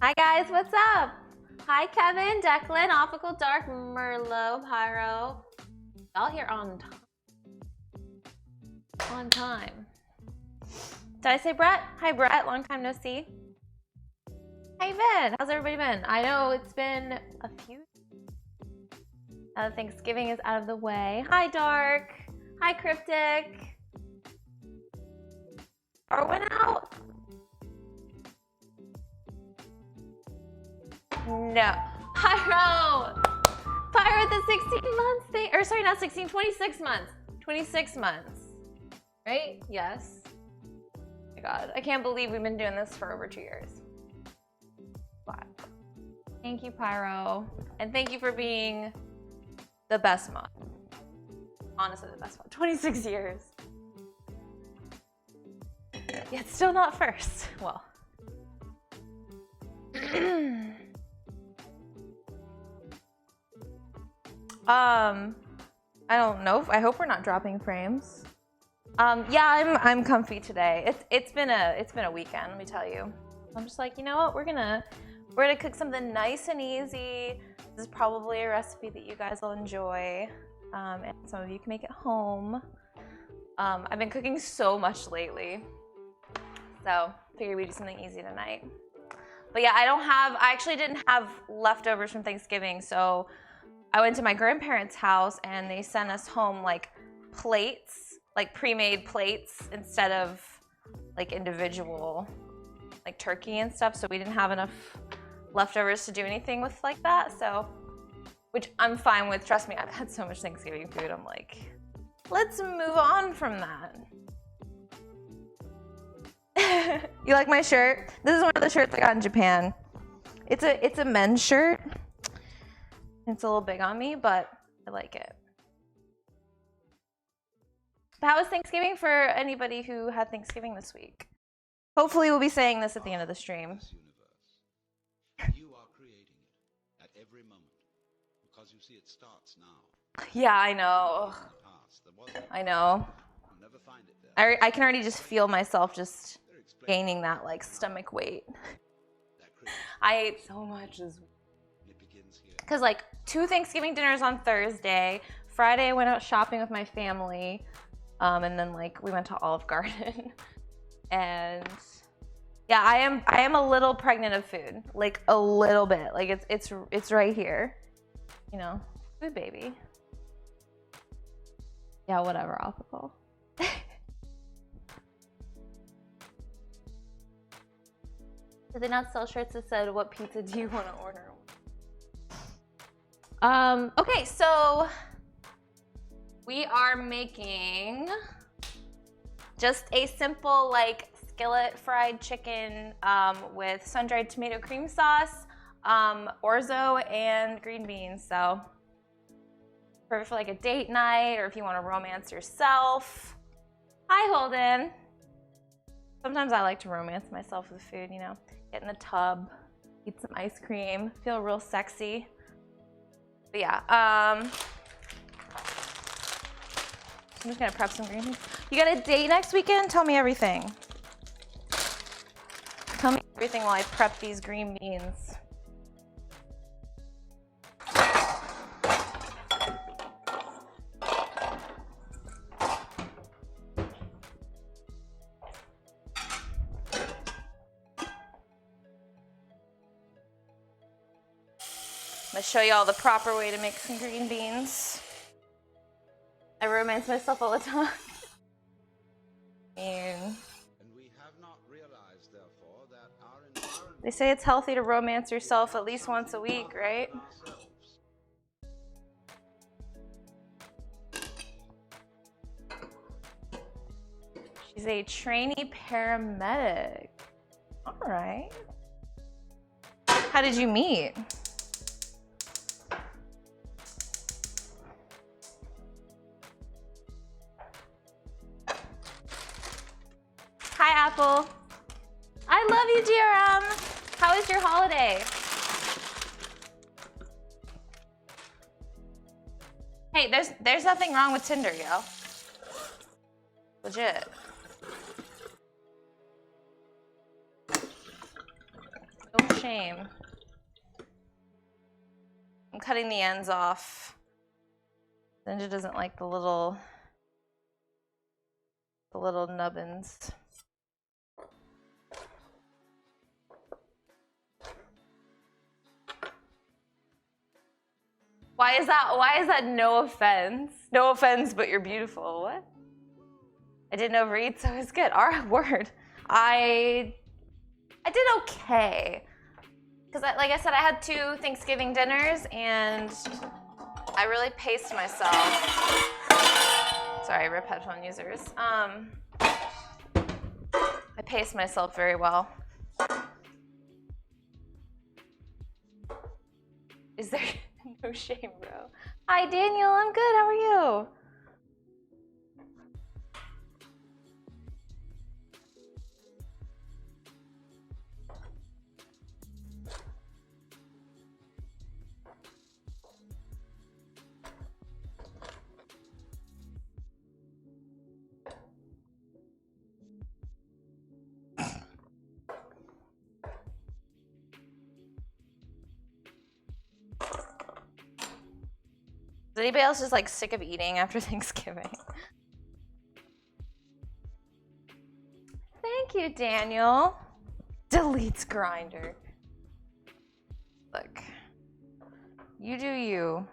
Hi guys, what's up? Hi Kevin, Declan, Optical Dark, Merlot, Pyro. Y'all here on time. On time. Did I say Brett? Hi Brett, long time no see. How you been? How's everybody been? I know it's been a few. Thanksgiving is out of the way. Hi Dark. Hi Cryptic. Or went out? No. Pyro! Pyro at the 16 months thing. Or sorry, not 16, 26 months. 26 months. Right? Yes. Oh my God. I can't believe we've been doing this for over 2 years. Wow. Thank you, Pyro. And thank you for being the best mom. Honestly, the best mom. 26 years. Yet still not first. Well. I don't know. I hope we're not dropping frames. Yeah, I'm comfy today. It's been a weekend, let me tell you. I'm just like, you know what? We're gonna cook something nice and easy. This is probably a recipe that you guys will enjoy, and some of you can make it home. I've been cooking so much lately, so figured we'd do something easy tonight. But yeah, I actually didn't have leftovers from Thanksgiving, so I went to my grandparents' house and they sent us home like plates, like pre-made plates instead of like individual like turkey and stuff. So we didn't have enough leftovers to do anything with like that. So, which I'm fine with. Trust me, I've had so much Thanksgiving food. I'm like, let's move on from that. You like my shirt? This is one of the shirts I got in Japan. It's a men's shirt. It's a little big on me, but I like it. But how was Thanksgiving for anybody who had Thanksgiving this week? Hopefully we'll be saying this at the end of the stream. You are creating it at every moment because you see it starts now. Yeah, I know. I know. I can already just feel myself just gaining that like stomach weight. I ate so much this week. Because like 2 Thanksgiving dinners on Thursday. Friday I went out shopping with my family. And then like we went to Olive Garden. And yeah, I am a little pregnant of food. Like a little bit. Like it's right here. You know, food baby. Yeah, whatever, Optical. Did they not sell shirts that said, "What pizza do you want to order?" Okay, so we are making just a simple like skillet fried chicken with sun-dried tomato cream sauce, orzo, and green beans. So perfect for like a date night or if you want to romance yourself. Hi, Holden. Sometimes I like to romance myself with food, you know, get in the tub, eat some ice cream, feel real sexy. But yeah, I'm just gonna prep some green beans. You got a date next weekend? Tell me everything. Tell me everything while I prep these green beans. I'm gonna show you all the proper way to make some green beans. I romance myself all the time. And we have not realized, therefore, that our environment. They say it's healthy to romance yourself at least once a week, right? She's a trainee paramedic. All right. How did you meet? Hi, Apple. I love you, DRM. How was your holiday? Hey, there's nothing wrong with Tinder, yo. Legit. No shame. I'm cutting the ends off. Ninja doesn't like the little nubbins. Why is that no offense? No offense, but you're beautiful. What? I didn't overeat, so it's good. All right, word. I did okay. Because like I said, I had 2 Thanksgiving dinners and I really paced myself. Sorry, rip headphone users. I paced myself very well. Is there no shame, bro? Hi, Daniel. I'm good. How are you? Is anybody else just like sick of eating after Thanksgiving? Thank you, Daniel. Deletes grinder. Look, you do you.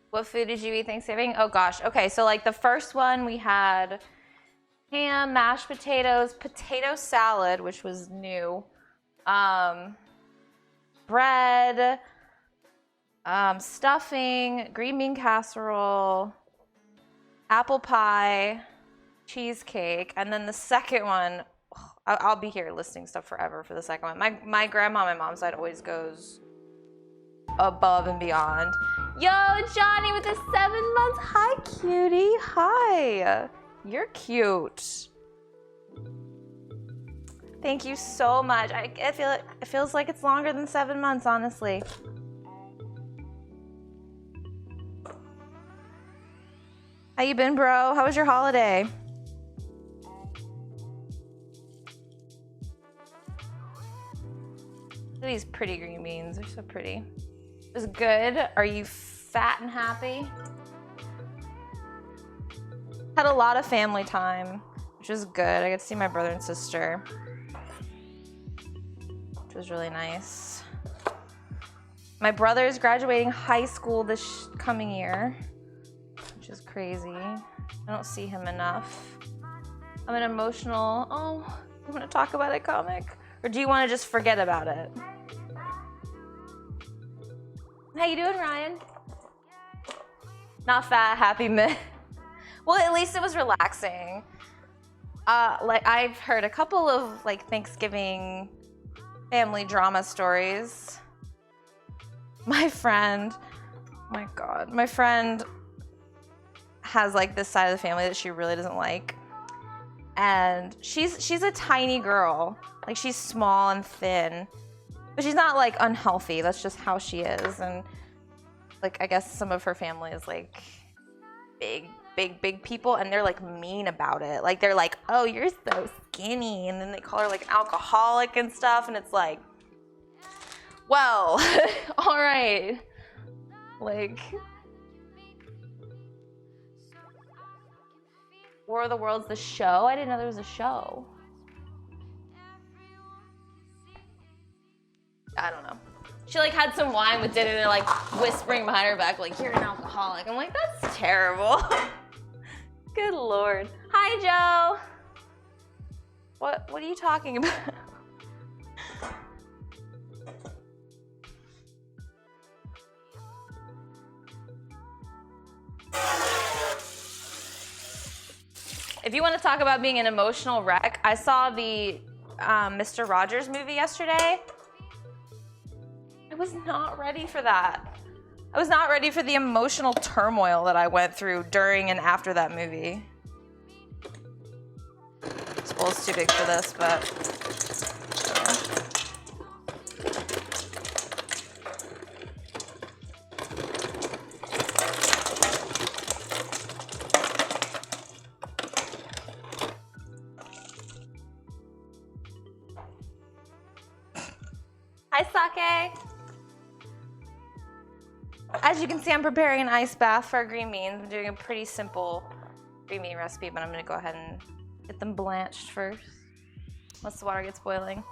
What food did you eat Thanksgiving? Oh gosh. Okay, so like the first one we had ham, mashed potatoes, potato salad, which was new, bread, stuffing, green bean casserole, apple pie, cheesecake, and then the second one, I'll be here listing stuff forever for the second one. My grandma on my mom's side always goes above and beyond. Yo, Johnny with the 7 months. Hi, cutie. Hi. You're cute. Thank you so much. I feel it feels like it's longer than 7 months, honestly. How you been, bro? How was your holiday? Look at these pretty green beans. They're so pretty. It was good. Are you fat and happy? Had a lot of family time, which was good. I got to see my brother and sister, which was really nice. My brother is graduating high school this coming year, which is crazy. I don't see him enough. I'm an emotional, oh, you want to talk about it, comic? Or do you want to just forget about it? How you doing, Ryan? Not fat, happy mid. Well, at least it was relaxing. Like I've heard a couple of like Thanksgiving family drama stories. My friend, my God, my friend has like this side of the family that she really doesn't like. And she's a tiny girl. Like she's small and thin. But she's not like unhealthy. That's just how she is. And like I guess some of her family is like big people, and they're like mean about it. Like they're like, "Oh, you're so skinny," and then they call her like an alcoholic and stuff. And it's like, well, all right, like War of the Worlds, the show. I didn't know there was a show. I don't know. She like had some wine with dinner and they're like whispering behind her back like, "You're an alcoholic." I'm like, that's terrible. Good Lord. Hi, Joe. What are you talking about? If you want to talk about being an emotional wreck, I saw the Mr. Rogers movie yesterday. I was not ready for that. I was not ready for the emotional turmoil that I went through during and after that movie. bowl's too big for this, but. Hi, Sake. As you can see, I'm preparing an ice bath for our green beans. I'm doing a pretty simple green bean recipe, but I'm gonna go ahead and get them blanched first once the water gets boiling.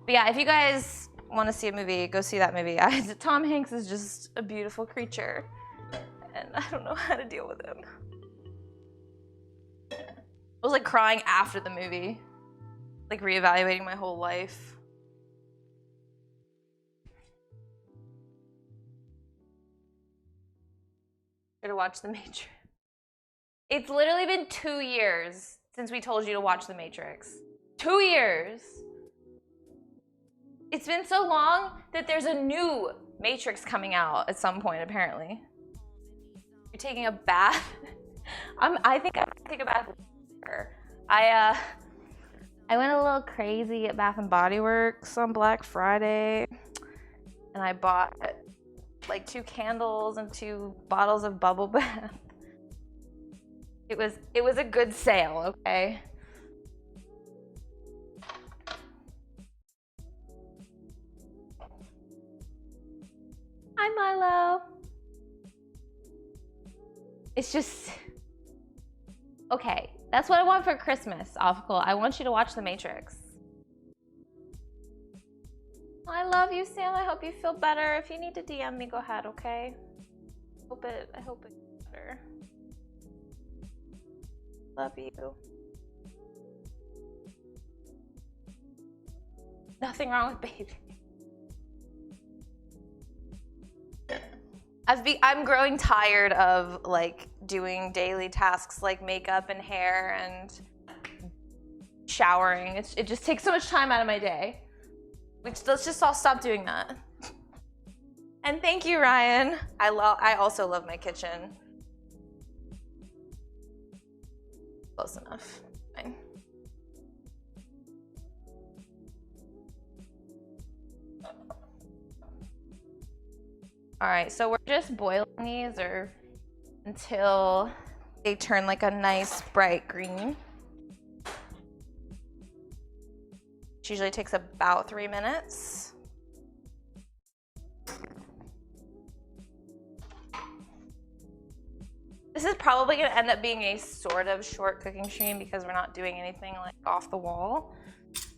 But yeah, if you guys want to see a movie, go see that movie. Tom Hanks is just a beautiful creature, and I don't know how to deal with him. I was like crying after the movie, like reevaluating my whole life. To watch The Matrix. It's literally been 2 years since we told you to watch The Matrix. 2 years. It's been so long that there's a new Matrix coming out at some point, apparently. You're taking a bath? I think I'm gonna take a bath later. I went a little crazy at Bath & Body Works on Black Friday, and I bought like 2 candles and 2 bottles of bubble bath. It was a good sale, okay? Hi, Milo. It's just okay. That's what I want for Christmas, Optical. I want you to watch The Matrix. I love you, Sam. I hope you feel better. If you need to DM me, go ahead, okay? I hope it gets better. Love you. Nothing wrong with baby. I'm growing tired of like doing daily tasks like makeup and hair and showering. It just takes so much time out of my day. Let's just all stop doing that. And thank you, Ryan. I also love my kitchen. Close enough. Fine. All right, so we're just boiling these until they turn like a nice bright green. Which usually takes about 3 minutes. This is probably gonna end up being a sort of short cooking stream because we're not doing anything like off the wall.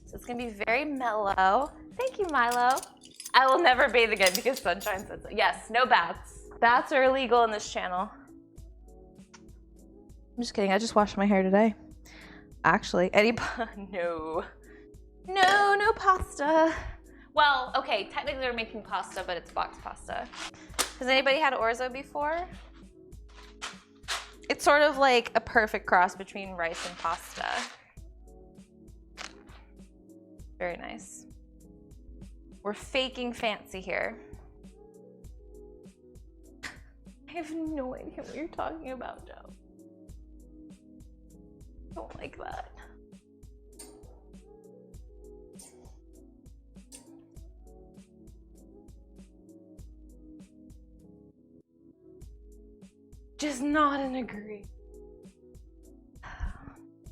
So it's gonna be very mellow. Thank you, Milo. I will never bathe again because Sunshine said so. Yes, no baths. Baths are illegal in this channel. I'm just kidding, I just washed my hair today. Actually, No pasta. Well, okay, technically we're making pasta, but it's box pasta. Has anybody had orzo before? It's sort of like a perfect cross between rice and pasta. Very nice. We're faking fancy here. I have no idea what you're talking about, Joe. Don't like that. Just nod and agree.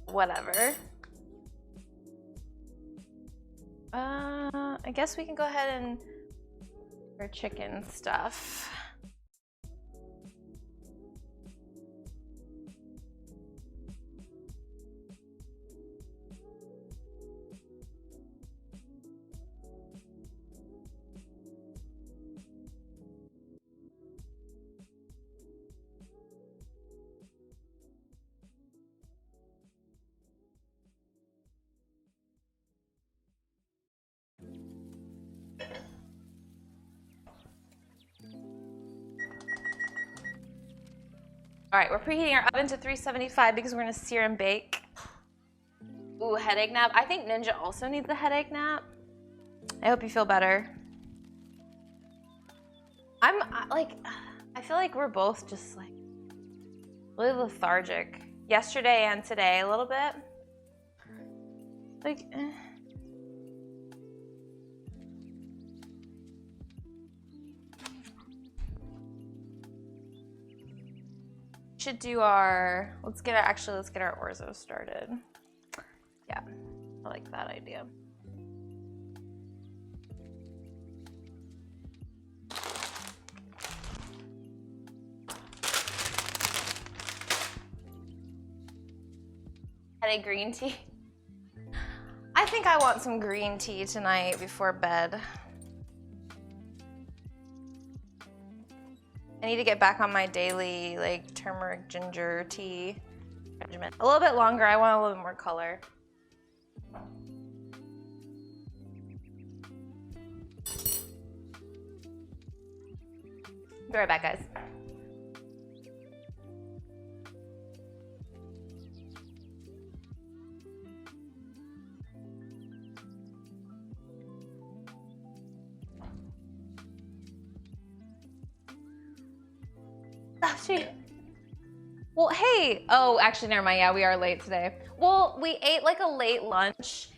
Whatever. I guess we can go ahead and our chicken stuff. All right, we're preheating our oven to 375 because we're gonna sear and bake. Ooh, headache nap. I think Ninja also needs a headache nap. I hope you feel better. I feel like we're both just like really lethargic. Yesterday and today a little bit. Like, should do our, let's get our orzo started. Yeah, I like that idea. Had a green tea. I think I want some green tea tonight before bed. I need to get back on my daily like turmeric ginger tea regimen. A little bit longer. I want a little bit more color. Be right back, guys. Well, hey. Oh, actually, never mind. Yeah, we are late today. Well, we ate like a late lunch,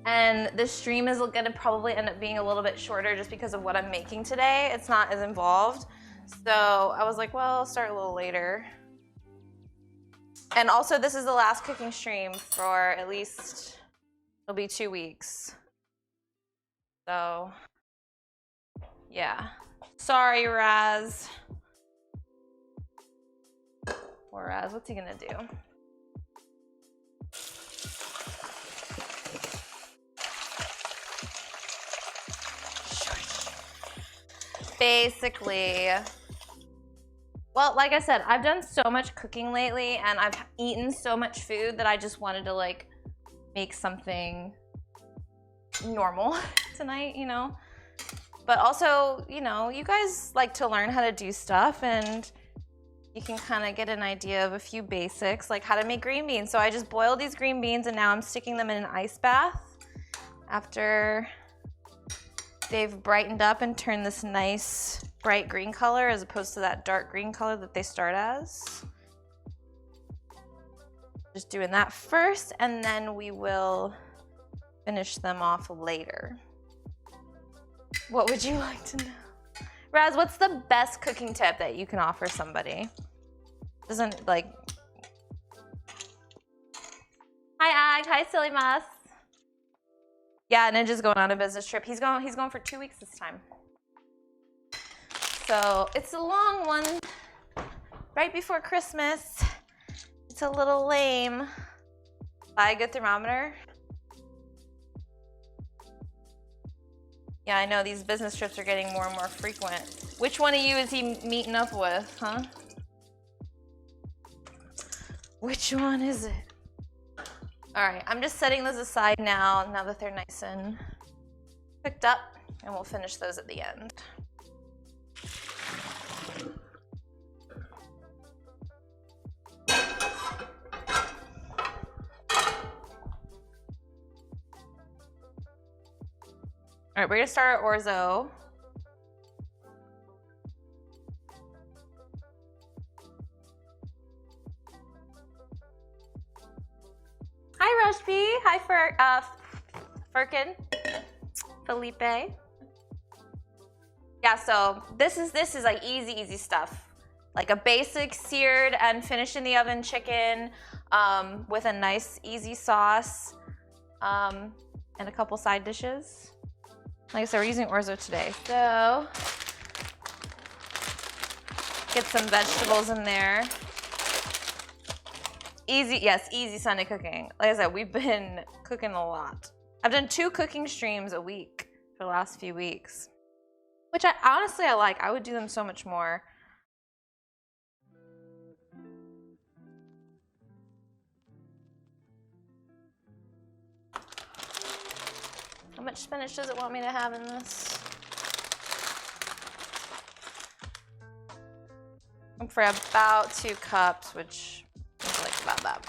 and the stream is gonna probably end up being a little bit shorter just because of what I'm making today. It's not as involved. So I was like, well, I'll start a little later. And also, this is the last cooking stream for at least, it'll be 2 weeks. So, yeah. Sorry, Raz. Poor Raz, what's he gonna do? Basically, well, like I said, I've done so much cooking lately and I've eaten so much food that I just wanted to like make something normal tonight, you know? But also, you know, you guys like to learn how to do stuff and you can kind of get an idea of a few basics, like how to make green beans. So I just boiled these green beans and now I'm sticking them in an ice bath after they've brightened up and turned this nice bright green color as opposed to that dark green color that they start as. Just doing that first and then we will finish them off later. What would you like to know? Raz, what's the best cooking tip that you can offer somebody? Doesn't like... Hi, Ag. Hi, Silly Moss. Yeah, Ninja's going on a business trip. He's going for 2 weeks this time. So it's a long one. Right before Christmas. It's a little lame. Buy a good thermometer. Yeah, I know these business trips are getting more and more frequent. Which one of you is he meeting up with, huh? Which one is it? All right, I'm just setting those aside now that they're nice and cooked up, and we'll finish those at the end. All right, we're gonna start our orzo. Hi, Rushby. Hi, Firkin. Felipe. Yeah, so this is like easy stuff. Like a basic seared and finished in the oven chicken with a nice easy sauce and a couple side dishes. Like I said, we're using orzo today, so get some vegetables in there. Easy, yes, easy Sunday cooking. Like I said, we've been cooking a lot. I've done 2 cooking streams a week for the last few weeks, which I like. I would do them so much more. How much spinach does it want me to have in this? For about 2 cups, which is like about that.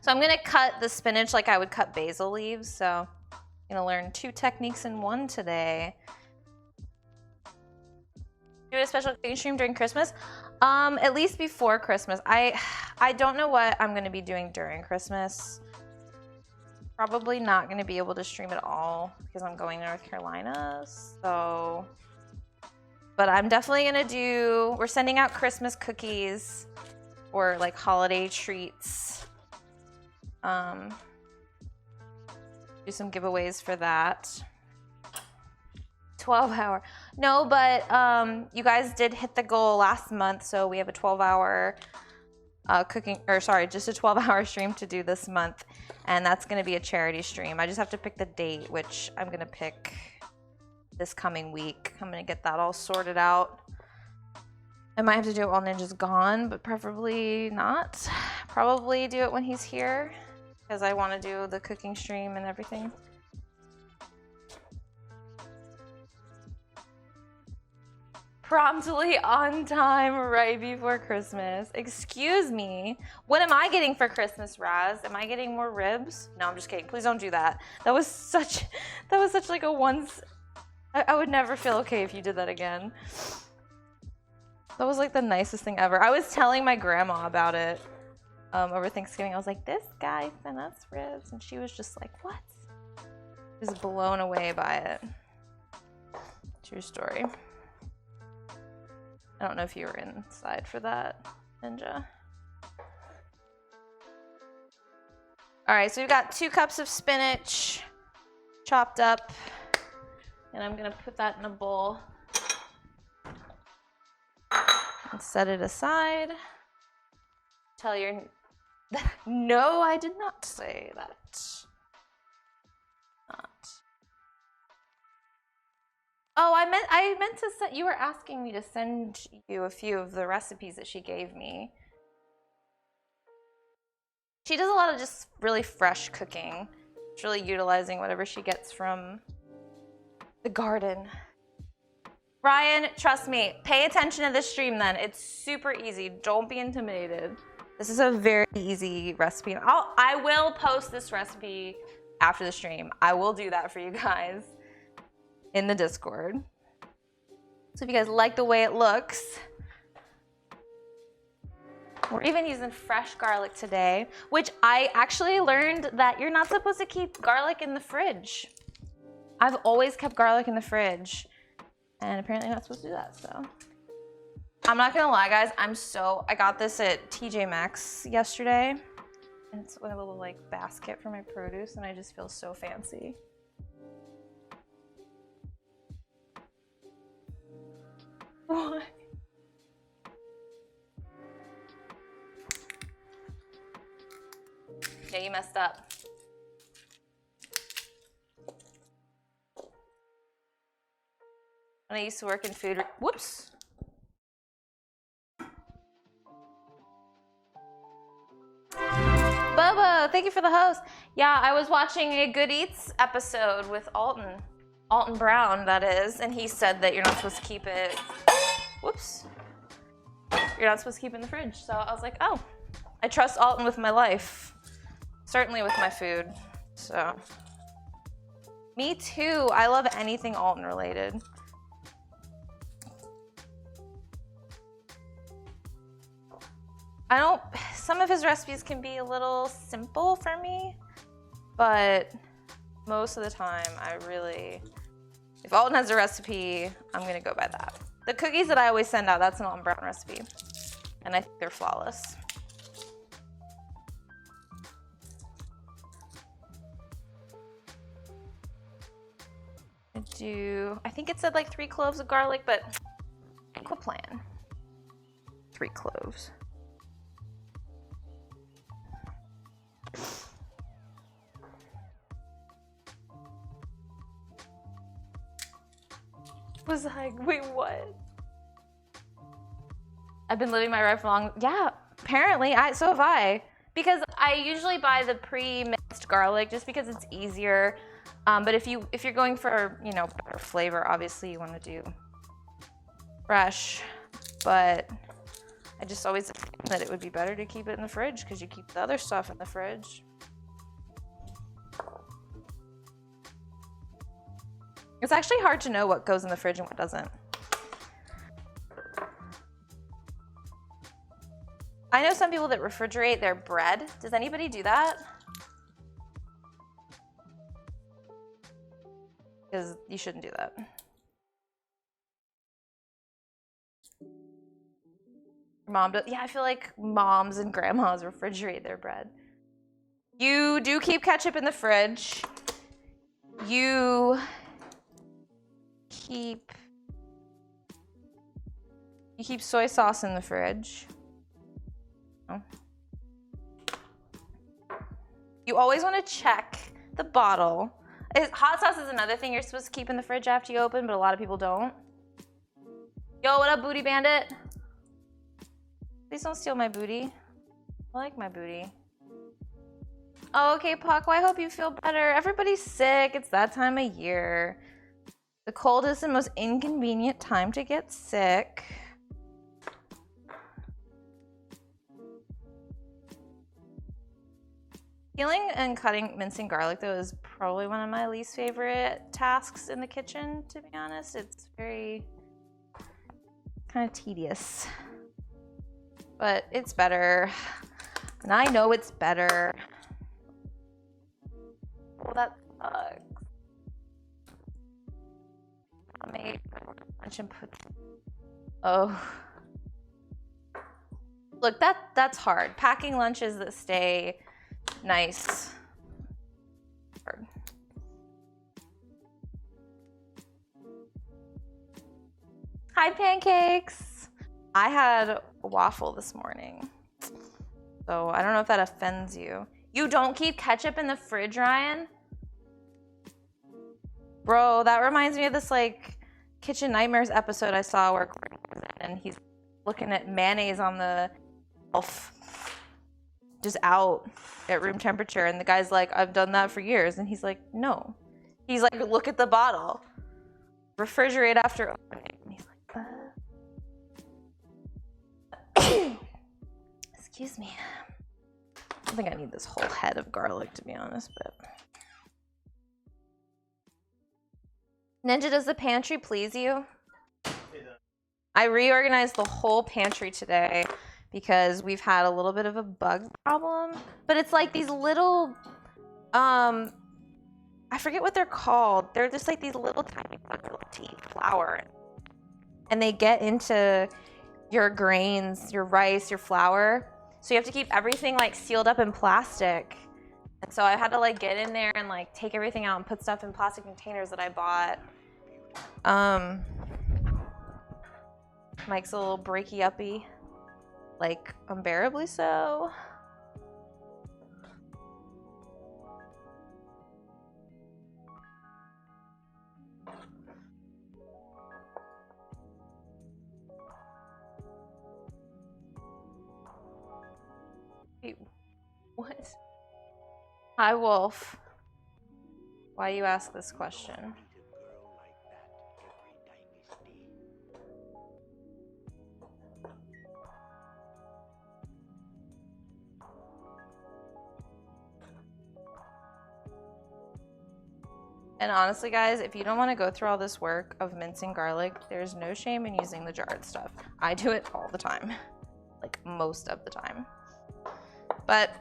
So I'm gonna cut the spinach like I would cut basil leaves. So I'm gonna learn 2 techniques in one today. Do a special cooking stream during Christmas? At least before Christmas. I don't know what I'm gonna be doing during Christmas. probably not going to be able to stream it all because I'm going to North Carolina. So, but I'm definitely going to do, we're sending out Christmas cookies or like holiday treats. Do some giveaways for that. 12-hour. No, but you guys did hit the goal last month, so we have a 12-hour just a 12-hour stream to do this month, and that's going to be a charity stream. I just have to pick the date, which I'm going to pick this coming week. I'm going to get that all sorted out. I might have to do it while Ninja's gone, but preferably not. Probably do it when he's here, because I want to do the cooking stream and everything. Promptly on time right before Christmas. Excuse me. What am I getting for Christmas, Raz? Am I getting more ribs? No, I'm just kidding. Please don't do that. That was such like a once. I would never feel okay if you did that again. That was like the nicest thing ever. I was telling my grandma about it over Thanksgiving. I was like, this guy sent us ribs. And she was just like, what? Just blown away by it. True story. I don't know if you were inside for that, Ninja. All right, so we've got 2 cups of spinach chopped up, and I'm gonna put that in a bowl and set it aside. Tell your, no, I did not say that. Not. Oh, I meant to send, you were asking me to send you a few of the recipes that she gave me. She does a lot of just really fresh cooking. She's really utilizing whatever she gets from the garden. Ryan, trust me, pay attention to this stream then. It's super easy. Don't be intimidated. This is a very easy recipe. I will post this recipe after the stream. I will do that for you guys in the Discord. So if you guys like the way it looks, we're even using fresh garlic today, which I actually learned that you're not supposed to keep garlic in the fridge. I've always kept garlic in the fridge, and apparently I'm not supposed to do that, so. I'm not gonna lie, guys, I got this at TJ Maxx yesterday, and it's a little like basket for my produce, and I just feel so fancy. Why? Yeah, you messed up. When I used to work in food, whoops. Bubba, thank you for the host. Yeah, I was watching a Good Eats episode with Alton Brown, that is, and he said that you're not supposed to keep it, whoops. You're not supposed to keep it in the fridge. So I was like, oh, I trust Alton with my life. Certainly with my food, so. Me too, I love anything Alton related. Some of his recipes can be a little simple for me, but most of the time if Alton has a recipe, I'm gonna go by that. The cookies that I always send out, that's an Alton Brown recipe, and I think they're flawless. I think it said like 3 cloves of garlic, but quit playing. 3 cloves. Was like, wait, what? I've been living my life long. Yeah, apparently, so have I. Because I usually buy the pre-mixed garlic just because it's easier. But if you're going for, better flavor, obviously you want to do fresh. But I just always think that it would be better to keep it in the fridge because you keep the other stuff in the fridge. It's actually hard to know what goes in the fridge and what doesn't. I know some people that refrigerate their bread. Does anybody do that? because you shouldn't do that. Mom does, yeah, I feel like moms and grandmas refrigerate their bread. You do keep ketchup in the fridge. You keep soy sauce in the fridge. Oh. You always want to check the bottle. Hot sauce is another thing you're supposed to keep in the fridge after you open, but a lot of people don't. Yo, what up, Booty Bandit? Please don't steal my booty. I like my booty. Oh, okay, Puck. Well, I hope you feel better. Everybody's sick. It's that time of year. The cold is the most inconvenient time to get sick. Peeling and mincing garlic, though, is probably one of my least favorite tasks in the kitchen, to be honest. It's very kind of tedious. But it's better. And I know it's better. Well, that sucks. I made lunch and put. Oh. Look, that's hard. Packing lunches that stay nice. Hard. Hi, pancakes. I had a waffle this morning. So I don't know if that offends you. You don't keep ketchup in the fridge, Ryan? Bro, that reminds me of this like Kitchen Nightmares episode I saw where Courtney was in and he's looking at mayonnaise on the shelf, just out at room temperature, and the guy's like, I've done that for years, and he's like, no. He's like, look at the bottle. Refrigerate after opening. And he's like, excuse me. I think I need this whole head of garlic, to be honest, but. Ninja, does the pantry please you? I reorganized the whole pantry today because we've had a little bit of a bug problem, but it's like these little, I forget what they're called. They're just like these little tiny bugs that eat flour, and they get into your grains, your rice, your flour. So you have to keep everything like sealed up in plastic. And so I had to like get in there and like take everything out and put stuff in plastic containers that I bought. Mike's a little breaky uppy, like unbearably so. Wait, what? Hi, Wolf. Why you ask this question? And honestly, guys, if you don't want to go through all this work of mincing garlic, there's no shame in using the jarred stuff. I do it all the time, like most of the time. But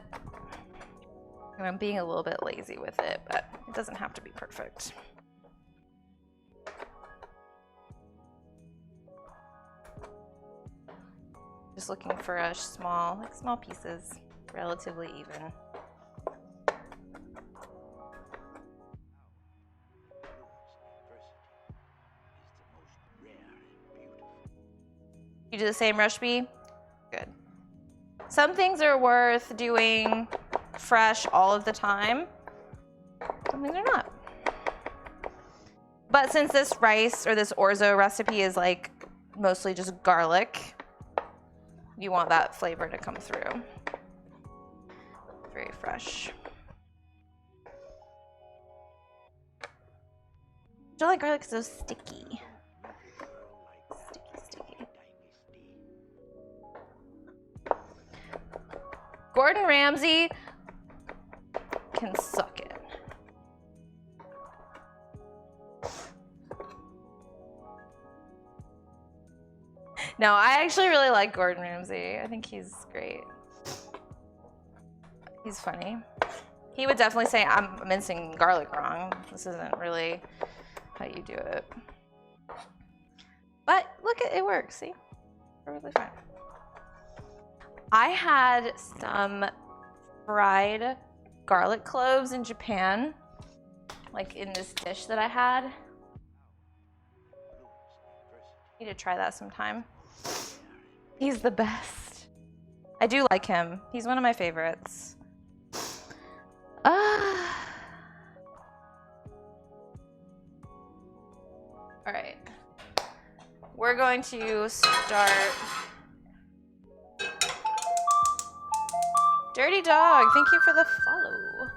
I'm being a little bit lazy with it, but it doesn't have to be perfect. Just looking for a small pieces, relatively even. You do the same, Rushby? Good. Some things are worth doing fresh all of the time. Some things are not. But since this rice or this orzo recipe is like mostly just garlic, you want that flavor to come through. Very fresh. I don't like garlic because it's so sticky. Sticky. Gordon Ramsay can suck it. No, I actually really like Gordon Ramsay. I think he's great. He's funny. He would definitely say, I'm mincing garlic wrong. This isn't really how you do it. But look, it works, see? Perfectly fine. I had some fried garlic cloves in Japan, like in this dish that I had. Need to try that sometime. He's the best. I do like him. He's one of my favorites. All right. We're going to start. Dirty Dog, thank you for the follow.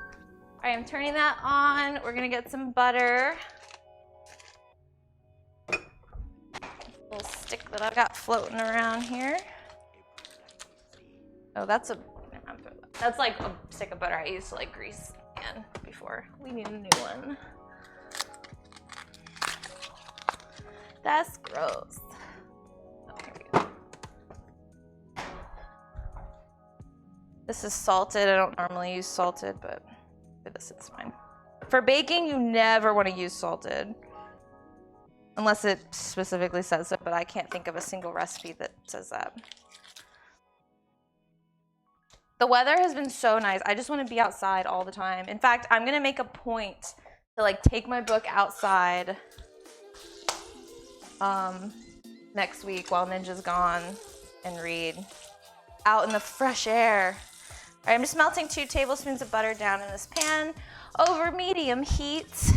All right, I'm turning that on. We're gonna get some butter. Little stick that I've got floating around here. Oh, that's like a stick of butter I used to like grease pan before. We need a new one. That's gross. Oh, here we go. This is salted. I don't normally use salted, but for this it's fine. For baking, you never want to use salted. Unless it specifically says so, but I can't think of a single recipe that says that. The weather has been so nice. I just want to be outside all the time. In fact, I'm going to make a point to like take my book outside next week while Ninja's gone and read out in the fresh air. All right, I'm just melting 2 tablespoons of butter down in this pan over medium heat.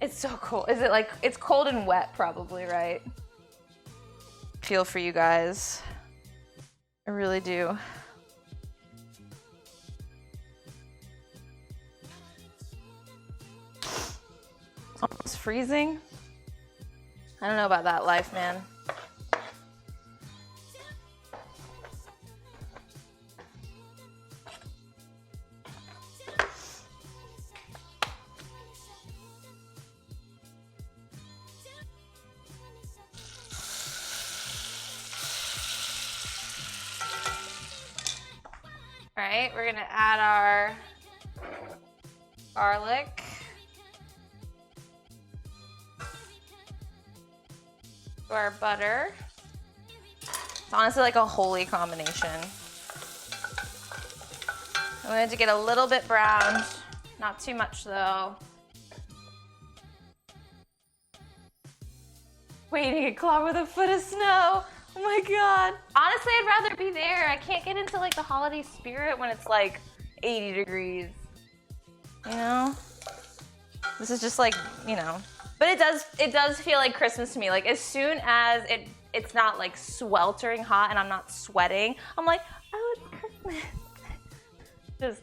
It's so cold. Is it like, it's cold and wet probably, right? Feel for you guys. I really do. Almost freezing. I don't know about that life, man. All right, we're gonna add our garlic. To our butter. It's honestly like a holy combination. I want it to get a little bit browned, not too much though. Waiting a claw with a foot of snow. Oh my God. Honestly, I'd rather be there. I can't get into like the holiday spirit when it's like 80 degrees. You know? This is just like, you know. But it does feel like Christmas to me. Like as soon as it's not like sweltering hot and I'm not sweating, I'm like, oh, it's Christmas. Just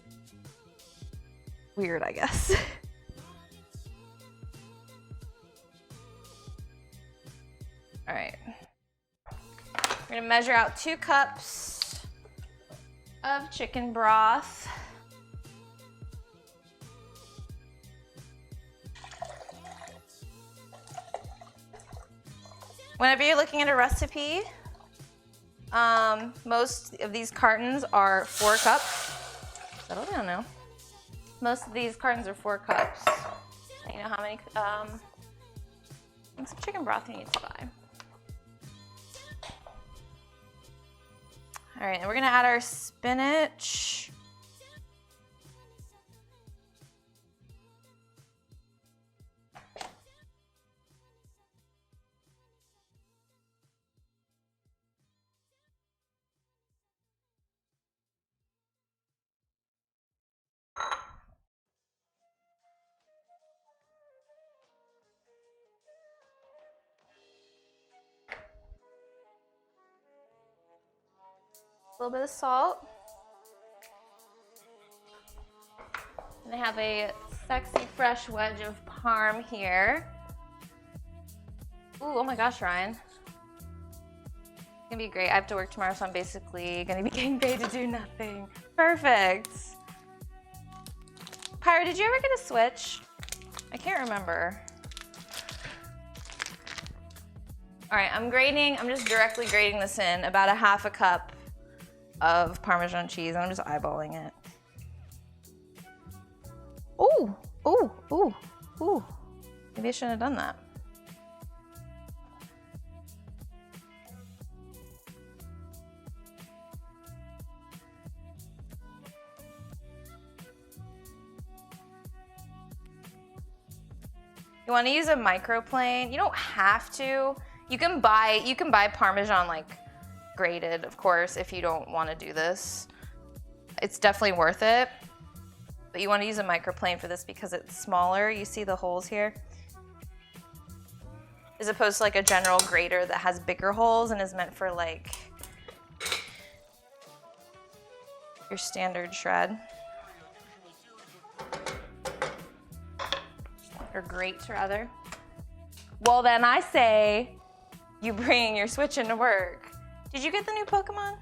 weird, I guess. All right. We're gonna measure out 2 cups of chicken broth. Whenever you're looking at a recipe, most of these cartons are 4 cups. Settle down now. Most of these cartons are 4 cups. And you know how many some chicken broth you need to buy. All right, and we're gonna add our spinach. A little bit of salt. And I have a sexy fresh wedge of parm here. Ooh, oh my gosh, Ryan. It's gonna be great. I have to work tomorrow, so I'm basically gonna be getting paid to do nothing. Perfect. Pyro, did you ever get a Switch? I can't remember. All right, I'm just directly grating this in, about 1/2 cup of Parmesan cheese, and I'm just eyeballing it. Ooh, Ooh, ooh, ooh. Maybe I shouldn't have done that. You want to use a microplane? You don't have to. You can buy Parmesan like grated, of course, if you don't want to do this. It's definitely worth it. But you want to use a microplane for this because it's smaller. You see the holes here? As opposed to like a general grater that has bigger holes and is meant for like your standard shred. Or grate, rather. Well, then I say you bring your Switch into work. Did you get the new Pokemon?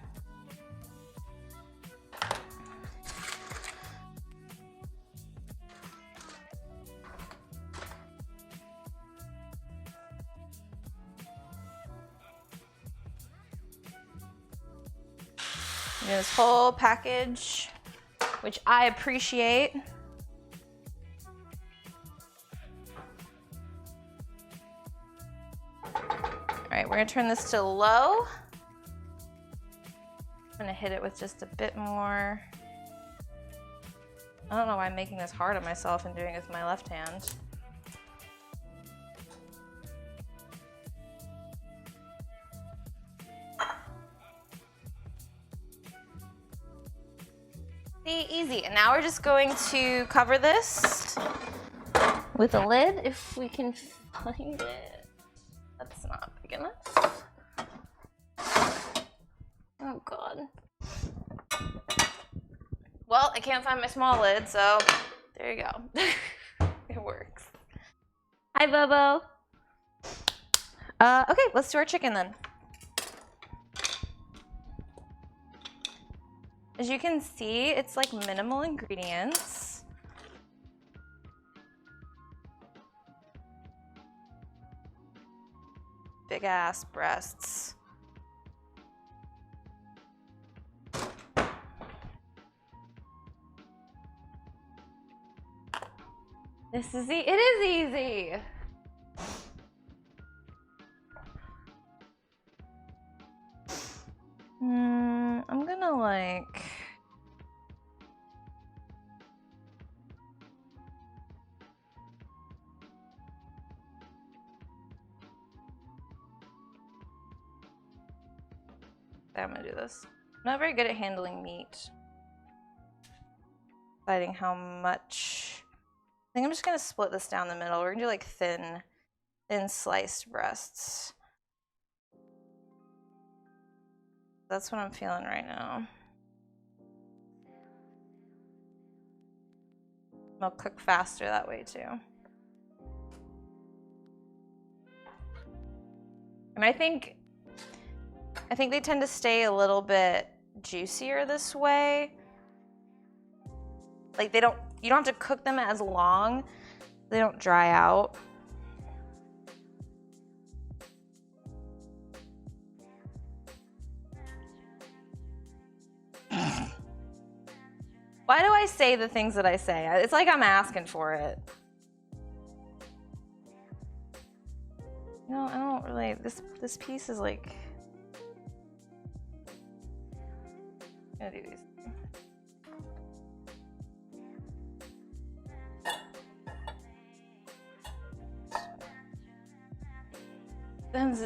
This whole package, which I appreciate. All right, we're gonna turn this to low. I'm gonna hit it with just a bit more. I don't know why I'm making this hard on myself and doing it with my left hand. See, easy. And now we're just going to cover this with a lid if we can find it. That's not big enough. Oh God. Well, I can't find my small lid, so there you go. It works. Hi, Bobo. Okay, let's do our chicken then. As you can see, it's like minimal ingredients. Big ass breasts. This is it is easy. I'm gonna like I'm gonna do this. I'm not very good at handling meat. Deciding how much. I think I'm just gonna split this down the middle. We're gonna do like thin sliced breasts. That's what I'm feeling right now. They'll cook faster that way too. And I think they tend to stay a little bit juicier this way. Like you don't have to cook them as long. They don't dry out. Why do I say the things that I say? It's like I'm asking for it. You know, I don't really, this piece is like, I'm gonna do these.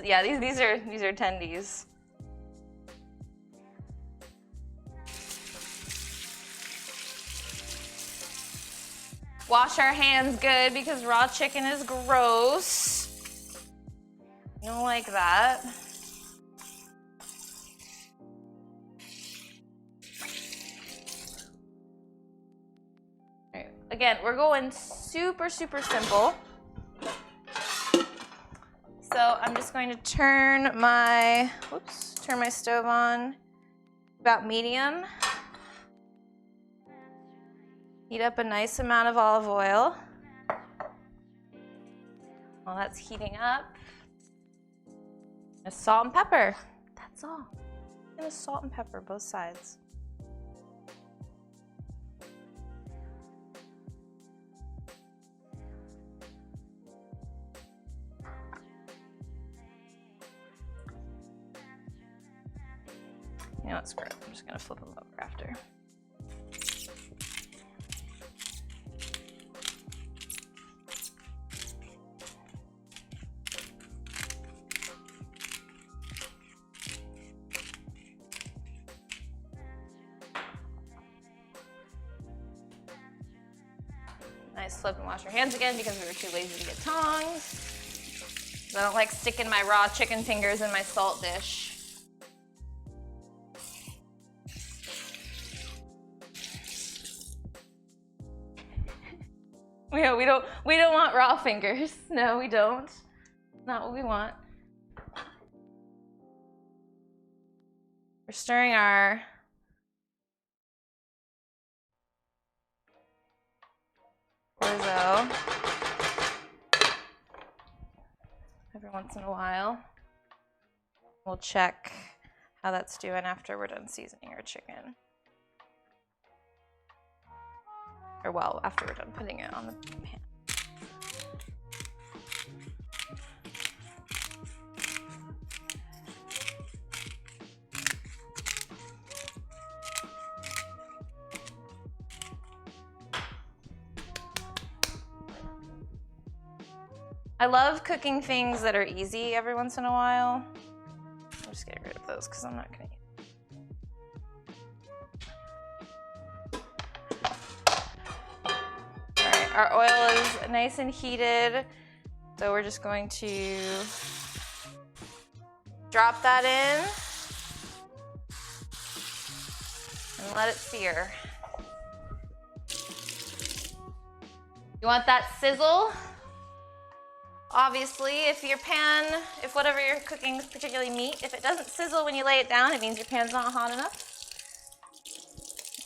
Yeah, these are tendies. Wash our hands good because raw chicken is gross. You don't like that. All right. Again, we're going super simple. So I'm just going to turn my stove on about medium. Heat up a nice amount of olive oil. While that's heating up, just salt and pepper. That's all. I'm gonna salt and pepper both sides. what, screw it. I'm just gonna flip them over after. Nice flip and wash your hands again because we were too lazy to get tongs. I don't like sticking my raw chicken fingers in my salt dish. We don't want raw fingers. No, we don't. Not what we want. We're stirring our orzo every once in a while. We'll check how that's doing after we're done seasoning our chicken. Or well, after we're done putting it on the pan. I love cooking things that are easy every once in a while. I'm just getting rid of those because I'm not gonna eat. All right, our oil is nice and heated, so we're just going to drop that in and let it sear. You want that sizzle? Obviously, if whatever you're cooking is particularly meat, if it doesn't sizzle when you lay it down, it means your pan's not hot enough.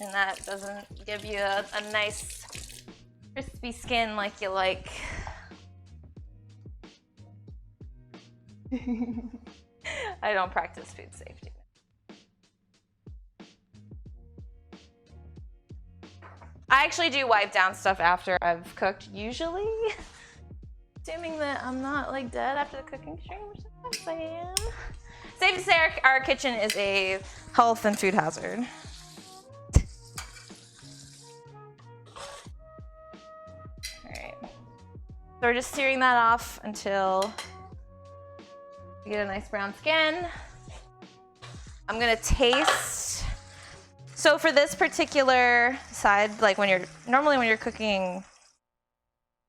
And that doesn't give you a nice crispy skin like you like. I don't practice food safety. I actually do wipe down stuff after I've cooked, usually. Assuming that I'm not like dead after the cooking stream, which sometimes I am. Safe to say our kitchen is a health and food hazard. Alright. So we're just searing that off until we get a nice brown skin. I'm gonna taste. So for this particular side, like normally when you're cooking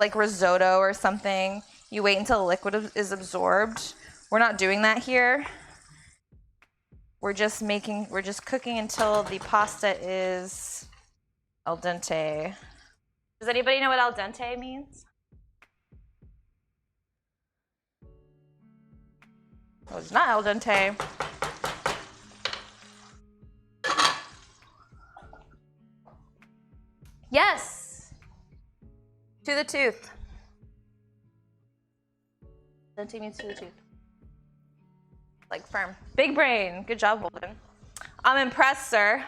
like risotto or something, you wait until the liquid is absorbed. We're not doing that here. We're just cooking until the pasta is al dente. Does anybody know what al dente means? Oh, it's not al dente. Yes. To the tooth. Dente means to the tooth. Like firm. Big brain. Good job, Holden. I'm impressed, sir.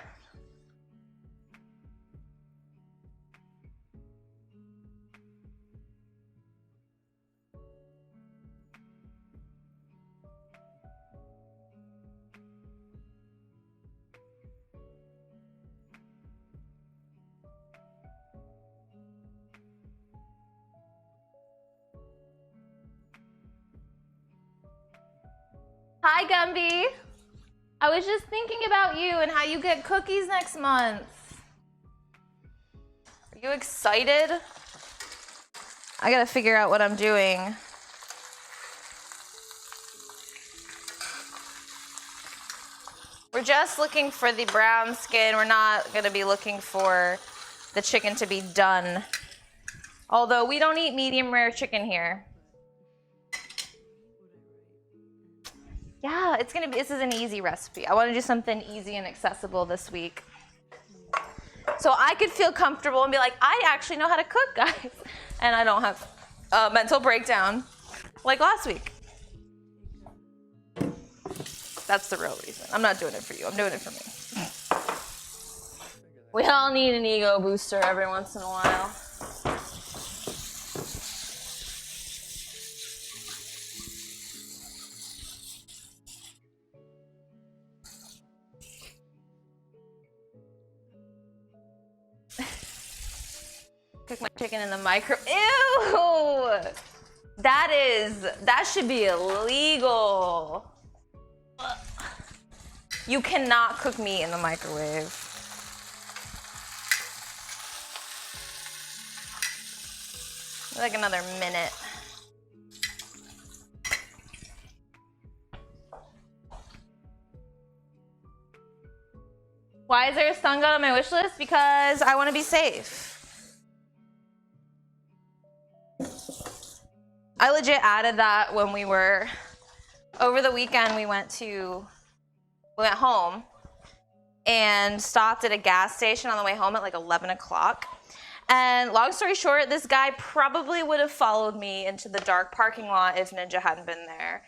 Hi, Gumby. I was just thinking about you and how you get cookies next month. Are you excited? I gotta figure out what I'm doing. We're just looking for the brown skin. We're not gonna be looking for the chicken to be done. Although we don't eat medium rare chicken here. Yeah, this is an easy recipe. I want to do something easy and accessible this week. So I could feel comfortable and be like, I actually know how to cook, guys. And I don't have a mental breakdown like last week. That's the real reason. I'm not doing it for you. I'm doing it for me. We all need an ego booster every once in a while. Cook my chicken in the micro. Ew! That should be illegal. Ugh. You cannot cook meat in the microwave. Like another minute. Why is there a stun gun on my wish list? Because I want to be safe. I legit added that when we were over the weekend. We went home and stopped at a gas station on the way home at like 11 o'clock. And long story short, this guy probably would have followed me into the dark parking lot if Ninja hadn't been there.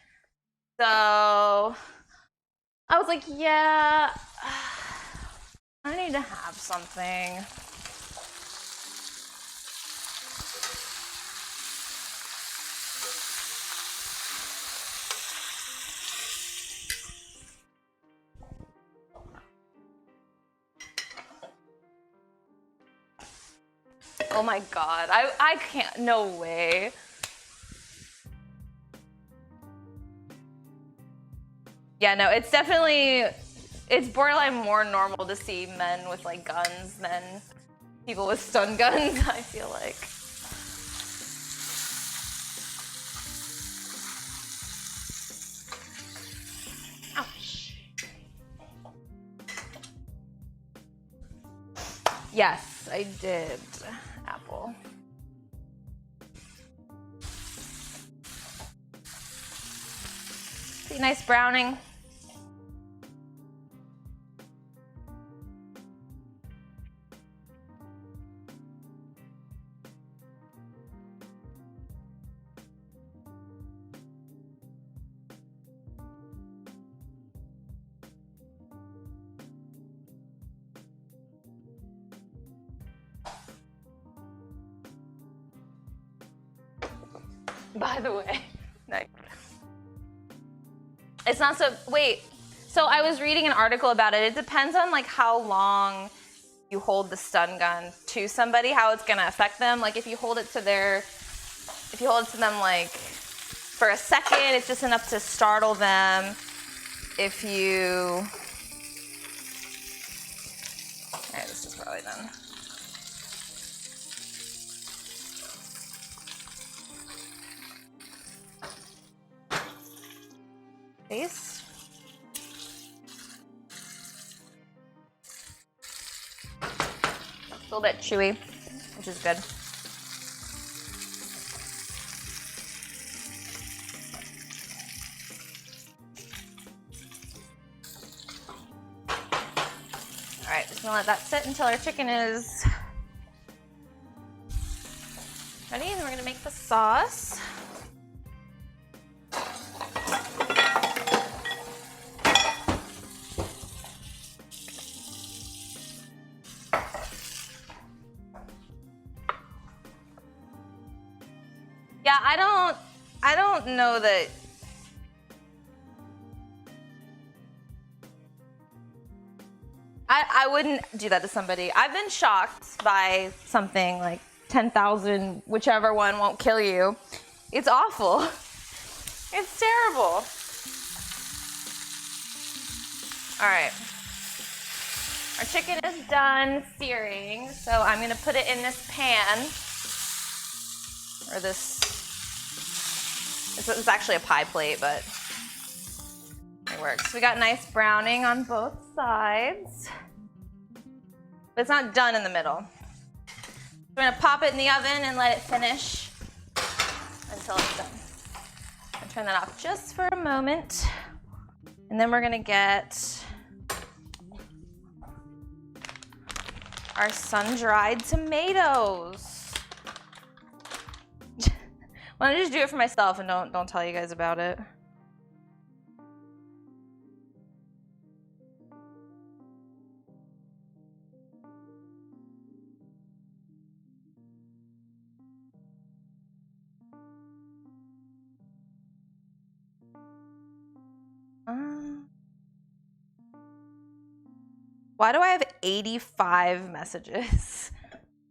So I was like, yeah, I need to have something. Oh my God, I can't, no way. Yeah, no, it's borderline more normal to see men with like guns than people with stun guns, I feel like. Ouch. Yes, I did. Apple. Pretty nice browning. By the way, nice. It's not so, wait, so I was reading an article about it. It depends on like how long you hold the stun gun to somebody, how it's gonna affect them. Like if you hold it to them like for a second, it's just enough to startle them. If you, all right, this is probably done. Face. A little bit chewy, which is good. All right, just gonna let that sit until our chicken is ready, and then we're gonna make the sauce. Yeah, I don't know that. I wouldn't do that to somebody. I've been shocked by something like 10,000, whichever one won't kill you. It's awful. It's terrible. All right. Our chicken is done searing, so I'm gonna put it in this pan, or this, it's actually a pie plate, but it works. We got nice browning on both sides, but it's not done in the middle. We're gonna pop it in the oven and let it finish until it's done. I'll turn that off just for a moment, and then we're gonna get our sun-dried tomatoes. Why don't I just do it for myself and don't tell you guys about it? Why do I have 85 messages?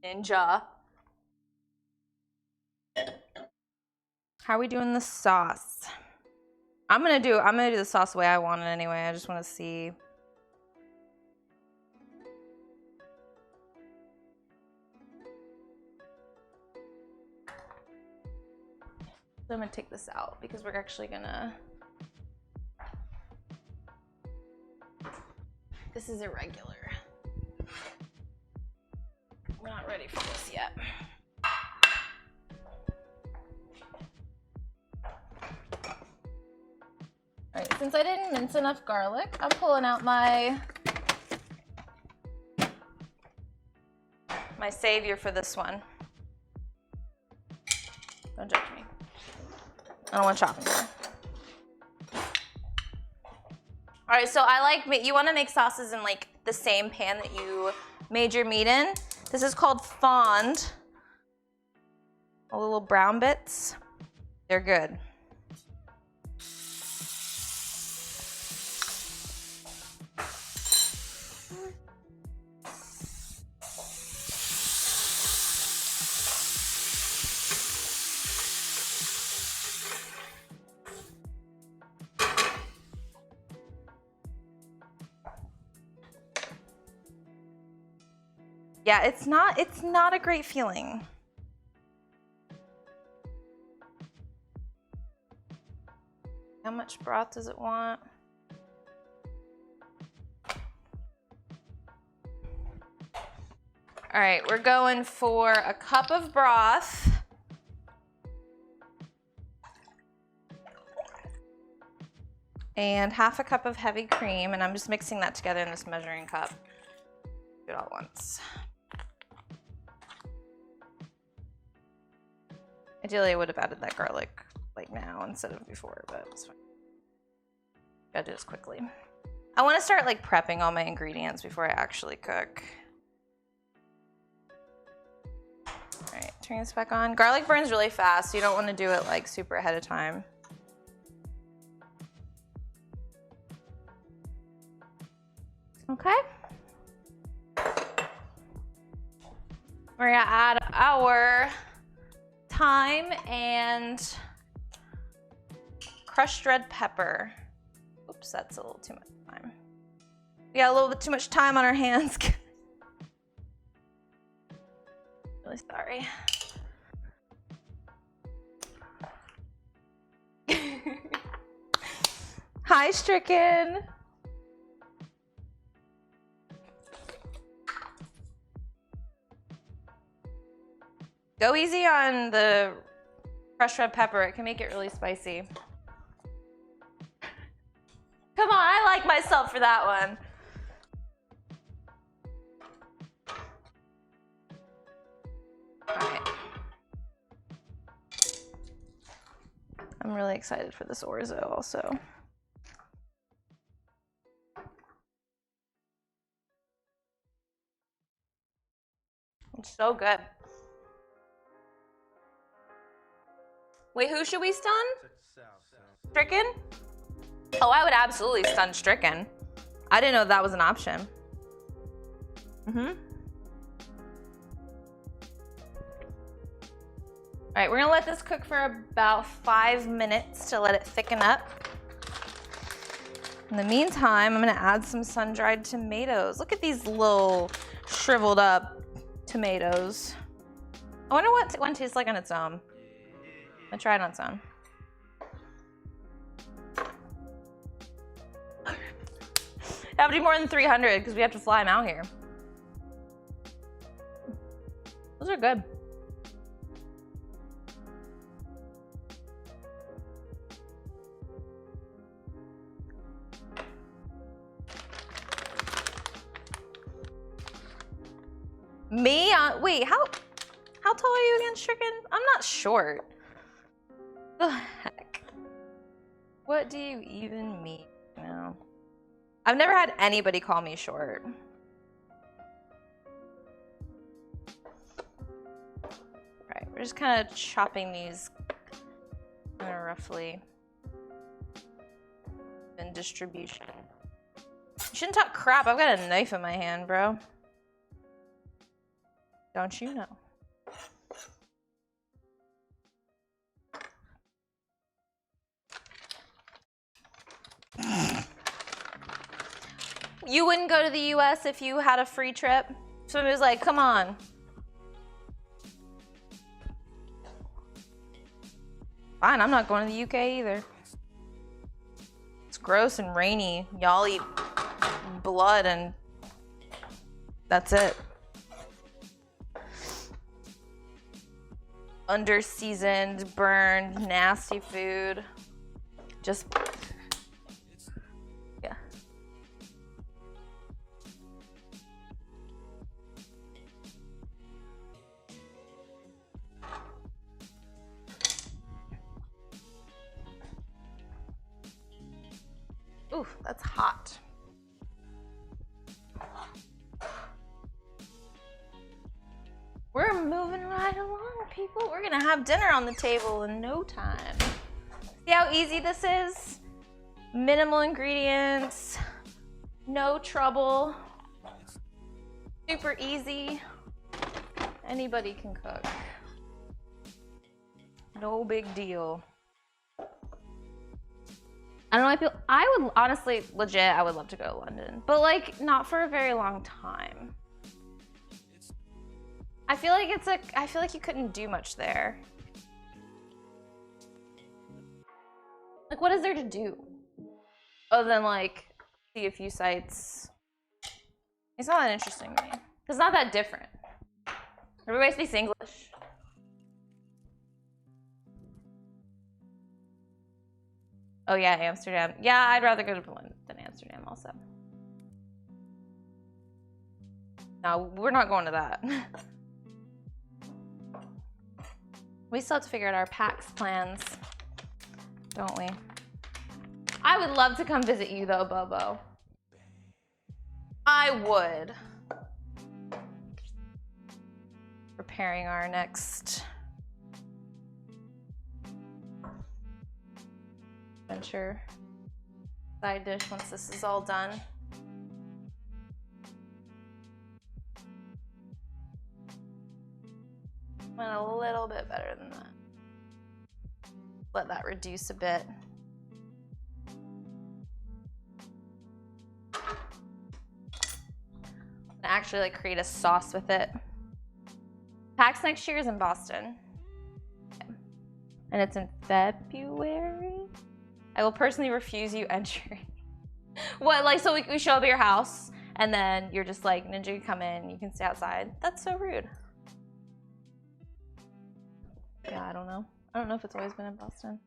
Ninja. How are we doing the sauce? I'm gonna do the sauce the way I want it anyway. I just want to see. So I'm gonna take this out because we're actually gonna. This is irregular. We're not ready for this yet. All right, since I didn't mince enough garlic, I'm pulling out my savior for this one. Don't judge me. I don't want chopping anymore. All right, so you want to make sauces in like the same pan that you made your meat in. This is called fond. All the little brown bits. They're good. Yeah, it's not a great feeling. How much broth does it want? All right, we're going for a cup of broth. And half a cup of heavy cream, and I'm just mixing that together in this measuring cup. Do it all at once. Ideally, I would have added that garlic like now instead of before, but it's fine. Gotta do this quickly. I want to start like prepping all my ingredients before I actually cook. All right, turn this back on. Garlic burns really fast, so you don't want to do it like super ahead of time. Okay. We're gonna add our thyme and crushed red pepper. Oops, that's a little too much thyme. We got a little bit too much time on our hands. Really sorry. Hi, Stricken. Go easy on the crushed red pepper. It can make it really spicy. Come on, I like myself for that one. All right. I'm really excited for this orzo also. It's so good. Wait, who should we stun? Stricken? Oh, I would absolutely stun Stricken. I didn't know that was an option. All right, we're gonna let this cook for about 5 minutes to let it thicken up. In the meantime, I'm gonna add some sun-dried tomatoes. Look at these little shriveled up tomatoes. I wonder what one tastes like on its own. I'll try it on its own. It have to be more than 300 because we have to fly them out here. Those are good. Me? Wait, how tall are you again, Stricken? I'm not short. The heck? What do you even mean? No. I've never had anybody call me short. Alright, we're just kind of chopping these kind of roughly in distribution. You shouldn't talk crap. I've got a knife in my hand, bro. Don't you know? You wouldn't go to the US if you had a free trip? Somebody was like, come on. Fine, I'm not going to the UK either. It's gross and rainy. Y'all eat blood and that's it. Under-seasoned, burned, nasty food. Just, yeah. Ooh, that's hot. We're moving right along, people. We're gonna have dinner on the table in no time. See how easy this is? Minimal ingredients, no trouble, super easy. Anybody can cook. No big deal. I don't know, I feel, I would honestly, legit, I would love to go to London, but like not for a very long time. I feel like you couldn't do much there. Like, what is there to do? Other than like see a few sites. It's not that interesting to me. It's not that different. Everybody speaks English. Oh yeah, Amsterdam. Yeah, I'd rather go to Berlin than Amsterdam also. No, we're not going to that. We still have to figure out our PAX plans, don't we? I would love to come visit you though, Bobo. I would. Preparing our next adventure side dish once this is all done. Went a little bit better than that. Let that reduce a bit. And actually like create a sauce with it. PAX next year is in Boston. Okay. And it's in February. I will personally refuse you entry. What, like, so we show up at your house and then you're just like, Ninja, you come in, you can stay outside. That's so rude. Yeah, I don't know. I don't know if it's always been in Boston.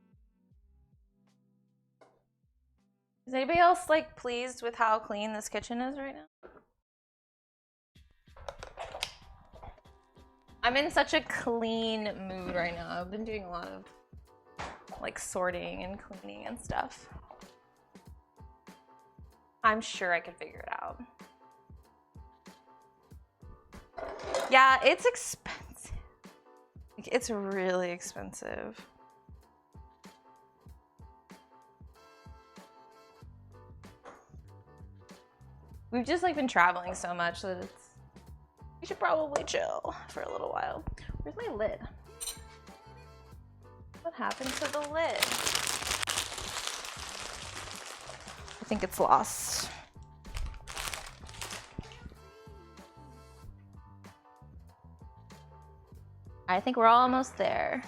Is anybody else like pleased with how clean this kitchen is right now? I'm in such a clean mood right now. I've been doing a lot of like sorting and cleaning and stuff. I'm sure I could figure it out. Yeah, it's expensive. It's really expensive. We've just like been traveling so much that it's, we should probably chill for a little while. Where's my lid? What happened to the lid? I think it's lost. I think we're almost there.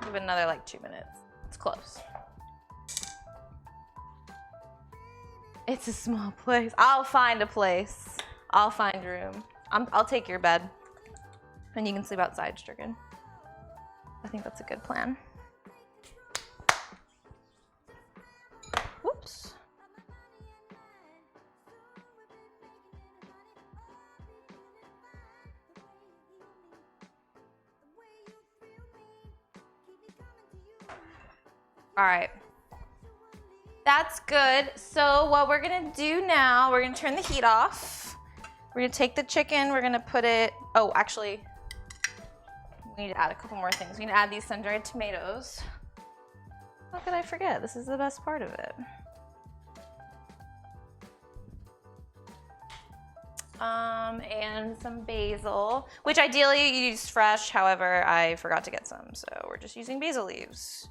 Give it another like 2 minutes. It's close. It's a small place. I'll find a place. I'll find room. I'll take your bed. And you can sleep outside, Stricken. I think that's a good plan. Whoops. All right. That's good. So what we're gonna do now, we're gonna turn the heat off. We're gonna take the chicken, we're gonna put it, oh, actually, we need to add a couple more things. We need to add these sun-dried tomatoes. How could I forget? This is the best part of it. and some basil, which ideally you use fresh. However, I forgot to get some, so we're just using basil leaves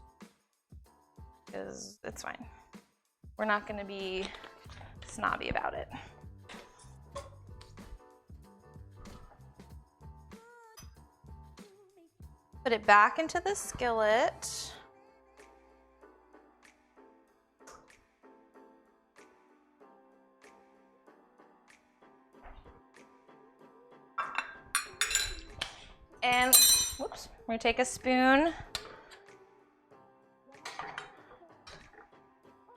because it's fine. We're not going to be snobby about it. Put it back into the skillet. And, whoops, we're gonna take a spoon.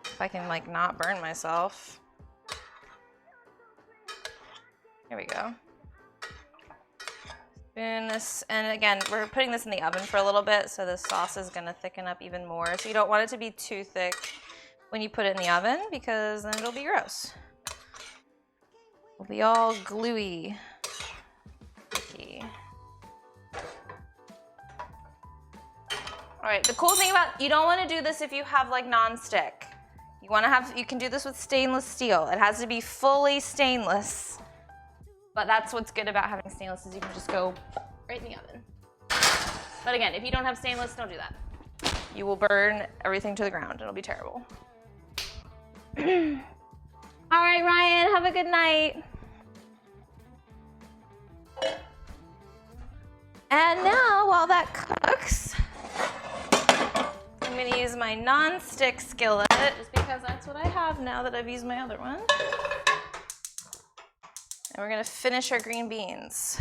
If I can like not burn myself. Here we go. Spoon this, and again, we're putting this in the oven for a little bit, so the sauce is gonna thicken up even more. So you don't want it to be too thick when you put it in the oven, because then it'll be gross. It'll be all gluey. Sticky. All right, the cool thing about, you don't want to do this if you have like non-stick. You can do this with stainless steel. It has to be fully stainless. But that's what's good about having stainless, is you can just go right in the oven. But again, if you don't have stainless, don't do that. You will burn everything to the ground. It'll be terrible. All right, Ryan, have a good night. And now, while that cooks, I'm gonna use my non-stick skillet, just because that's what I have now that I've used my other one. And we're gonna finish our green beans.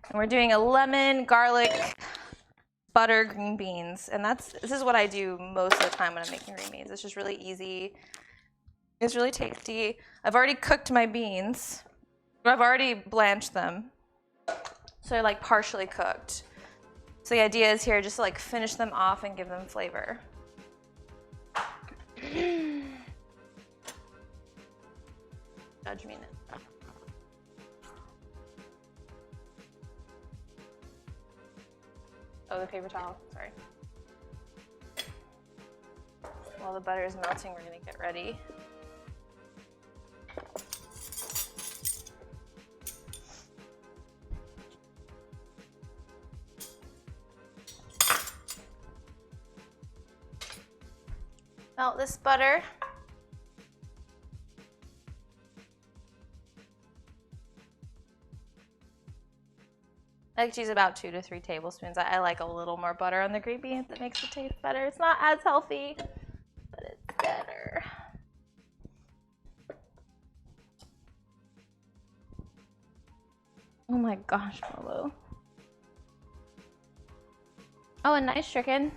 And we're doing a lemon, garlic, butter green beans. And this is what I do most of the time when I'm making green beans. It's just really easy. It's really tasty. I've already cooked my beans. I've already blanched them. So they're like partially cooked. So the idea is here just to like finish them off and give them flavor. Judge me now. Oh, the paper towel, sorry. While the butter is melting, we're gonna get ready. Melt this butter. I like to use about 2 to 3 tablespoons. I like a little more butter on the green beans. It makes it taste better. It's not as healthy, but it's better. Oh my gosh, Molo. Oh, a nice chicken.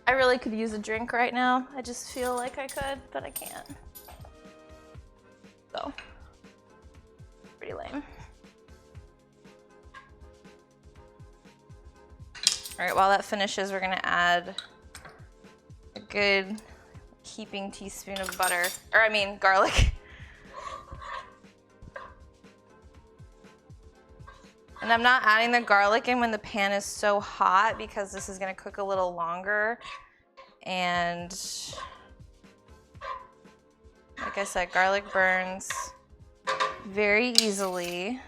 I really could use a drink right now. I just feel like I could, but I can't. So, pretty lame. All right, while that finishes, we're gonna add a good heaping teaspoon of butter, or I mean garlic. And I'm not adding the garlic in when the pan is so hot, because this is gonna cook a little longer. And like I said, garlic burns very easily.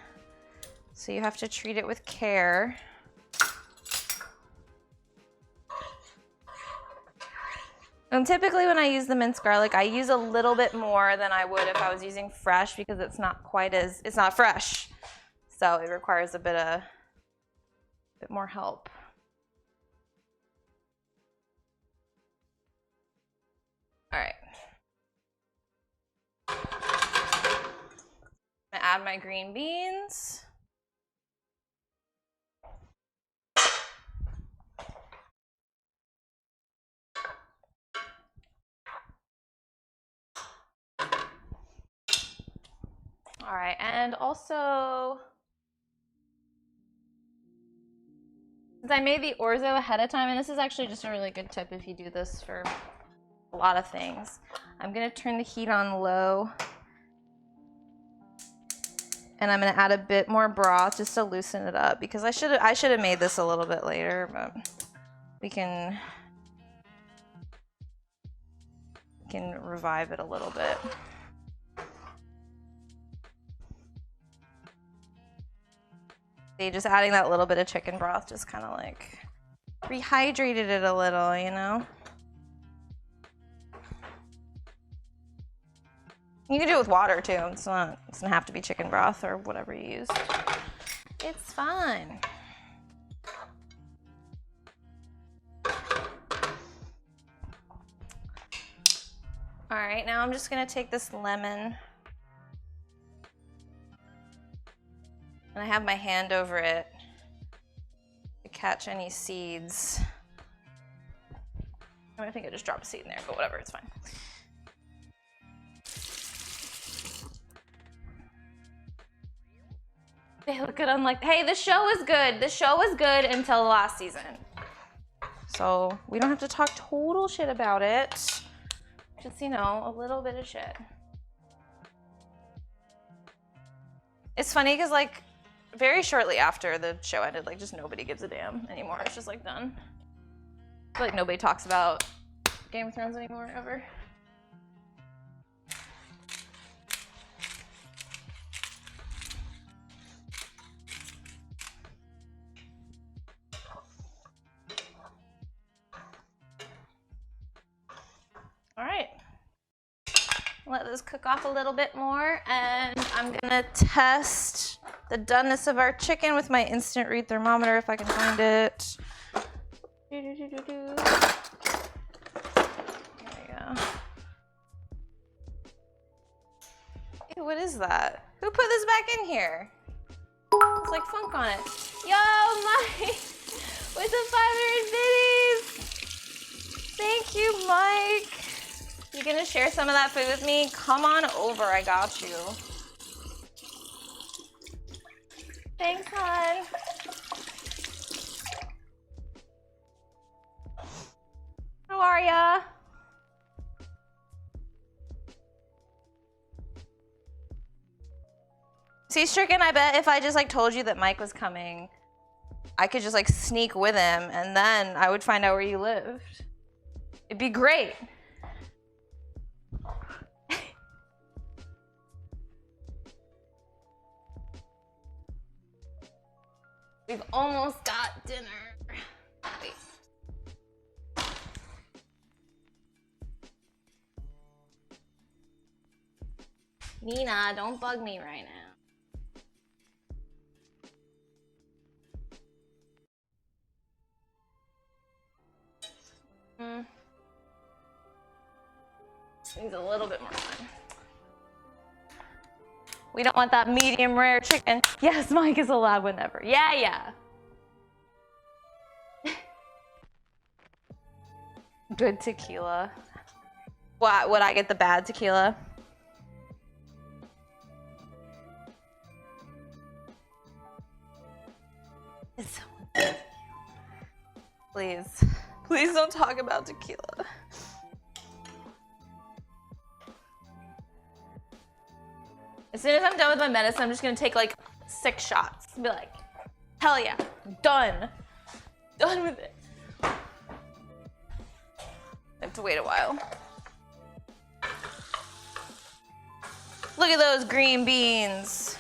So you have to treat it with care. And typically when I use the minced garlic, I use a little bit more than I would if I was using fresh, because it's not fresh. So it requires a bit more help. All right. I'm gonna add my green beans. All right, and also, since I made the orzo ahead of time, and this is actually just a really good tip if you do this for a lot of things, I'm gonna turn the heat on low, and I'm gonna add a bit more broth just to loosen it up, because I should have made this a little bit later, but we can can revive it a little bit. See, just adding that little bit of chicken broth just kind of like rehydrated it a little, you know? You can do it with water too. It doesn't have to be chicken broth or whatever you use. It's fine. All right, now I'm just gonna take this lemon and I have my hand over it to catch any seeds. I think I just dropped a seed in there, but whatever, it's fine. They look good. I'm like, hey, the show is good. The show was good until the last season. So we don't have to talk total shit about it. Just, you know, a little bit of shit. It's funny because, like, very shortly after the show ended, like, just nobody gives a damn anymore. It's just, like, done. I feel like nobody talks about Game of Thrones anymore, ever. All right. Let this cook off a little bit more, and I'm gonna test the doneness of our chicken with my instant read thermometer if I can find it. There we go. Ew, what is that? Who put this back in here? It's like funk on it. Yo, Mike, with the 500 biddies. Thank you, Mike. You gonna share some of that food with me? Come on over, I got you. Thanks, hon. How are ya? See, Stricken, I bet if I just like told you that Mike was coming, I could just like sneak with him and then I would find out where you lived. It'd be great. We've almost got dinner. Wait. Nina, don't bug me right now. Needs a little bit more time. We don't want that medium rare chicken. Yes, Mike is allowed whenever. Yeah, yeah. Good tequila. What, would I get the bad tequila? It's so good. Please. Please don't talk about tequila. As soon as I'm done with my medicine, I'm just gonna take like 6 shots and be like, hell yeah, done. Done with it. I have to wait a while. Look at those green beans.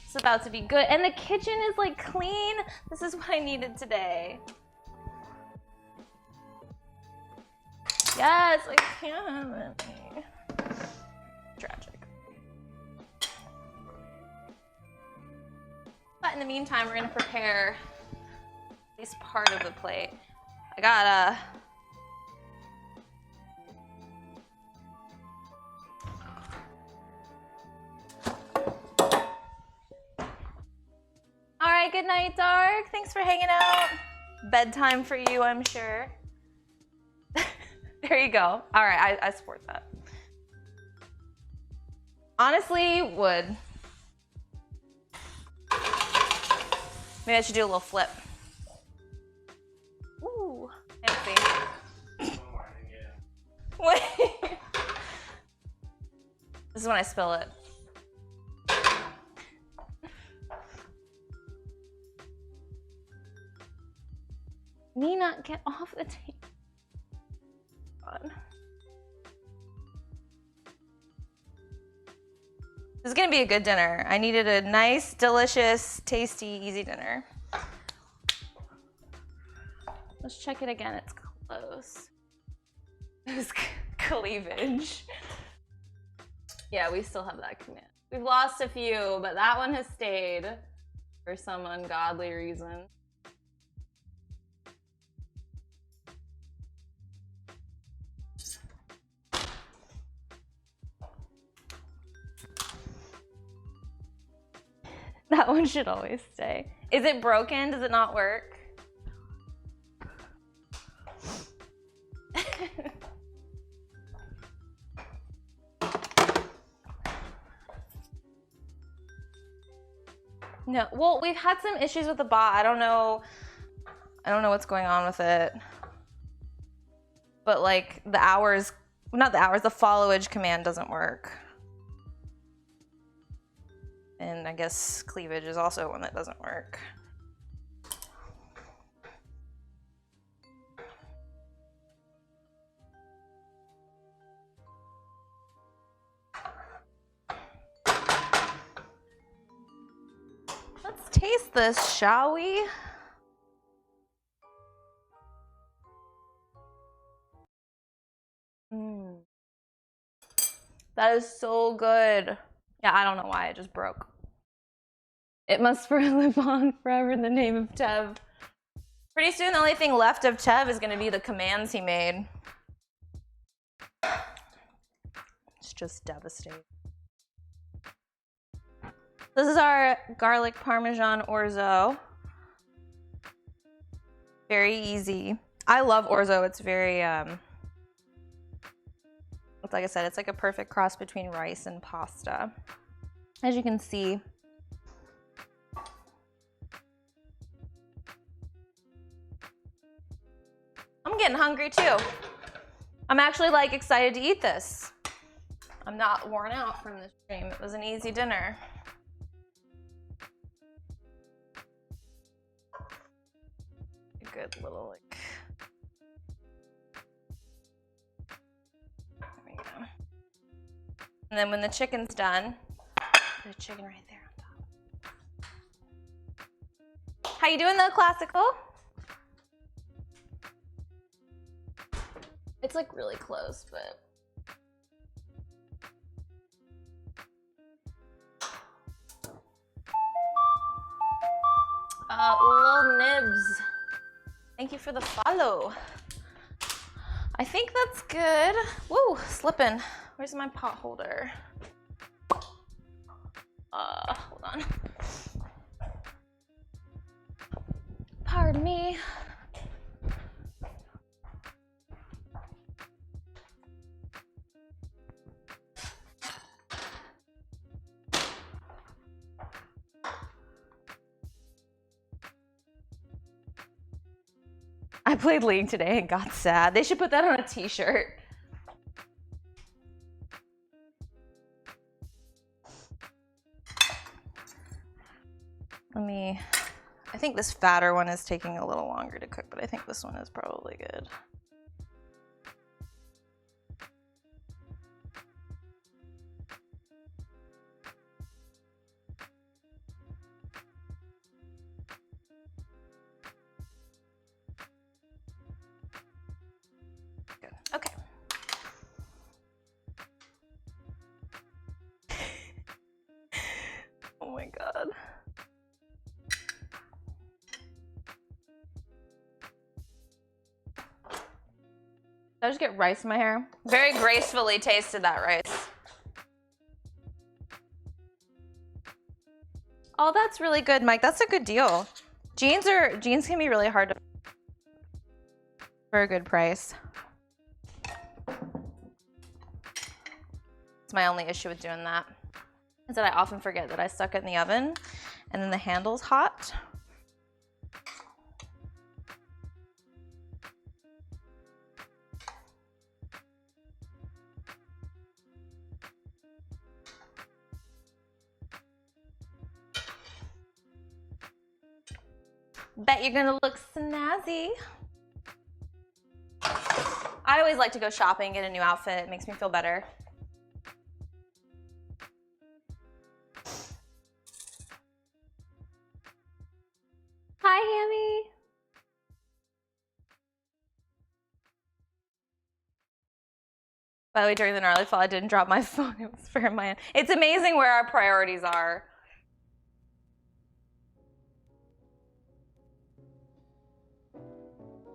It's about to be good. And the kitchen is like clean. This is what I needed today. Yes, I can't have any. Tragic. But in the meantime, we're gonna prepare at least part of the plate. I got All right, good night, Dark. Thanks for hanging out. Bedtime for you, I'm sure. There you go. All right, I support that. Honestly, would. Maybe I should do a little flip. Ooh, fancy. Wait. This is when I spill it. Nina, get off the table. God. This is gonna be a good dinner. I needed a nice, delicious, tasty, easy dinner. Let's check it again, it's close. It's cleavage. Yeah, we still have that command. We've lost a few, but that one has stayed for some ungodly reason. That one should always stay. Is it broken? Does it not work? No, well, we've had some issues with the bot. I don't know what's going on with it. But like the hours, not the hours, the followage command doesn't work. And I guess cleavage is also one that doesn't work. Let's taste this, shall we? That is so good. Yeah, I don't know why it just broke. It must live on forever in the name of Tev. Pretty soon the only thing left of Tev is going to be the commands he made. It's just devastating. This is our garlic parmesan orzo. Very easy. I love orzo. It's very, like I said, it's like a perfect cross between rice and pasta. As you can see. I'm getting hungry too. I'm actually like excited to eat this. I'm not worn out from this stream. It was an easy dinner. A good little like. There we go. And then when the chicken's done, put a chicken right there on top. How you doing though, classical? It's like really close, but. Lil Nibs, thank you for the follow. I think that's good. Woo, slipping. Where's my pot holder? Hold on. Pardon me. I played League today and got sad. They should put that on a t-shirt. I think this fatter one is taking a little longer to cook, but I think this one is probably good. Good. Okay. Oh my God. Did I just get rice in my hair? Very gracefully tasted that rice. Oh, that's really good, Mike. That's a good deal. Jeans can be really hard to for a good price. It's my only issue with doing that, is that I often forget that I stuck it in the oven and then the handle's hot. Bet you're gonna look snazzy. I always like to go shopping, get a new outfit. It makes me feel better. Hammy. By the way, during the gnarly fall, I didn't drop my phone. It was for my hand. It's amazing where our priorities are.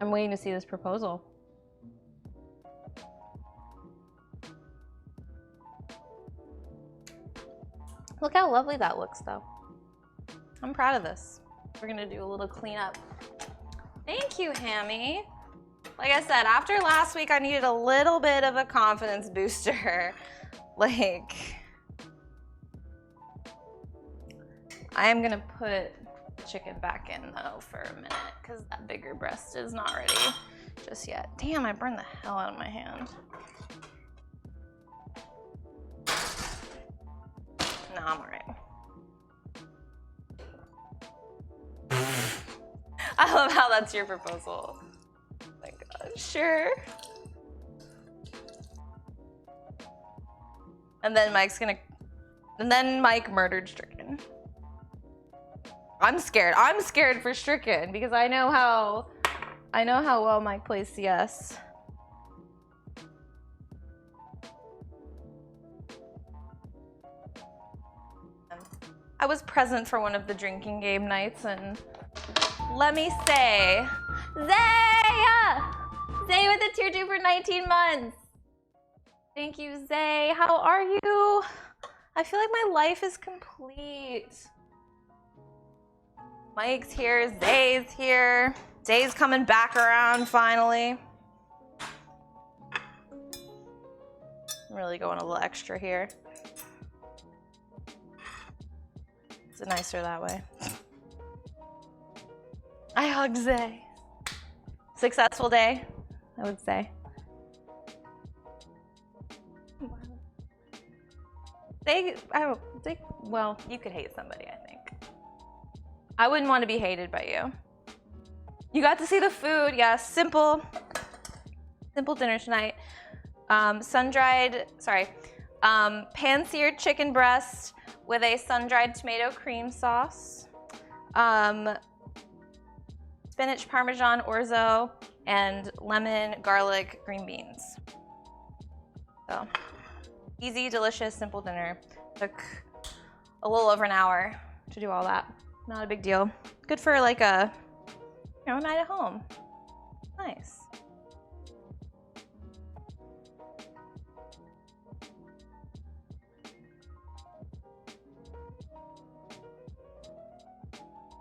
I'm waiting to see this proposal. Look how lovely that looks, though. I'm proud of this. We're gonna do a little cleanup. Thank you, Hammy. Like I said, after last week, I needed a little bit of a confidence booster. Like, I am gonna put the chicken back in though for a minute because that bigger breast is not ready just yet. Damn, I burned the hell out of my hand. No, I'm all right. I love how that's your proposal. Oh my God, sure. And then Mike murdered Stricken. I'm scared. I'm scared for Stricken because I know how well Mike plays CS. I was present for one of the drinking game nights, and let me say, Zay with the tier 2 for 19 months. Thank you, Zay. How are you? I feel like my life is complete. Mike's here, Zay's here. Zay's coming back around finally. I'm really going a little extra here. It's nicer that way. I hug Zay. Successful day, I would say. Well, you could hate somebody, I think. I wouldn't want to be hated by you. You got to see the food, yeah, simple dinner tonight. Pan-seared chicken breast with a sun-dried tomato cream sauce, spinach parmesan orzo, and lemon garlic green beans. So, easy, delicious, simple dinner. Took a little over an hour to do all that. Not a big deal. Good for like a night at home. Nice.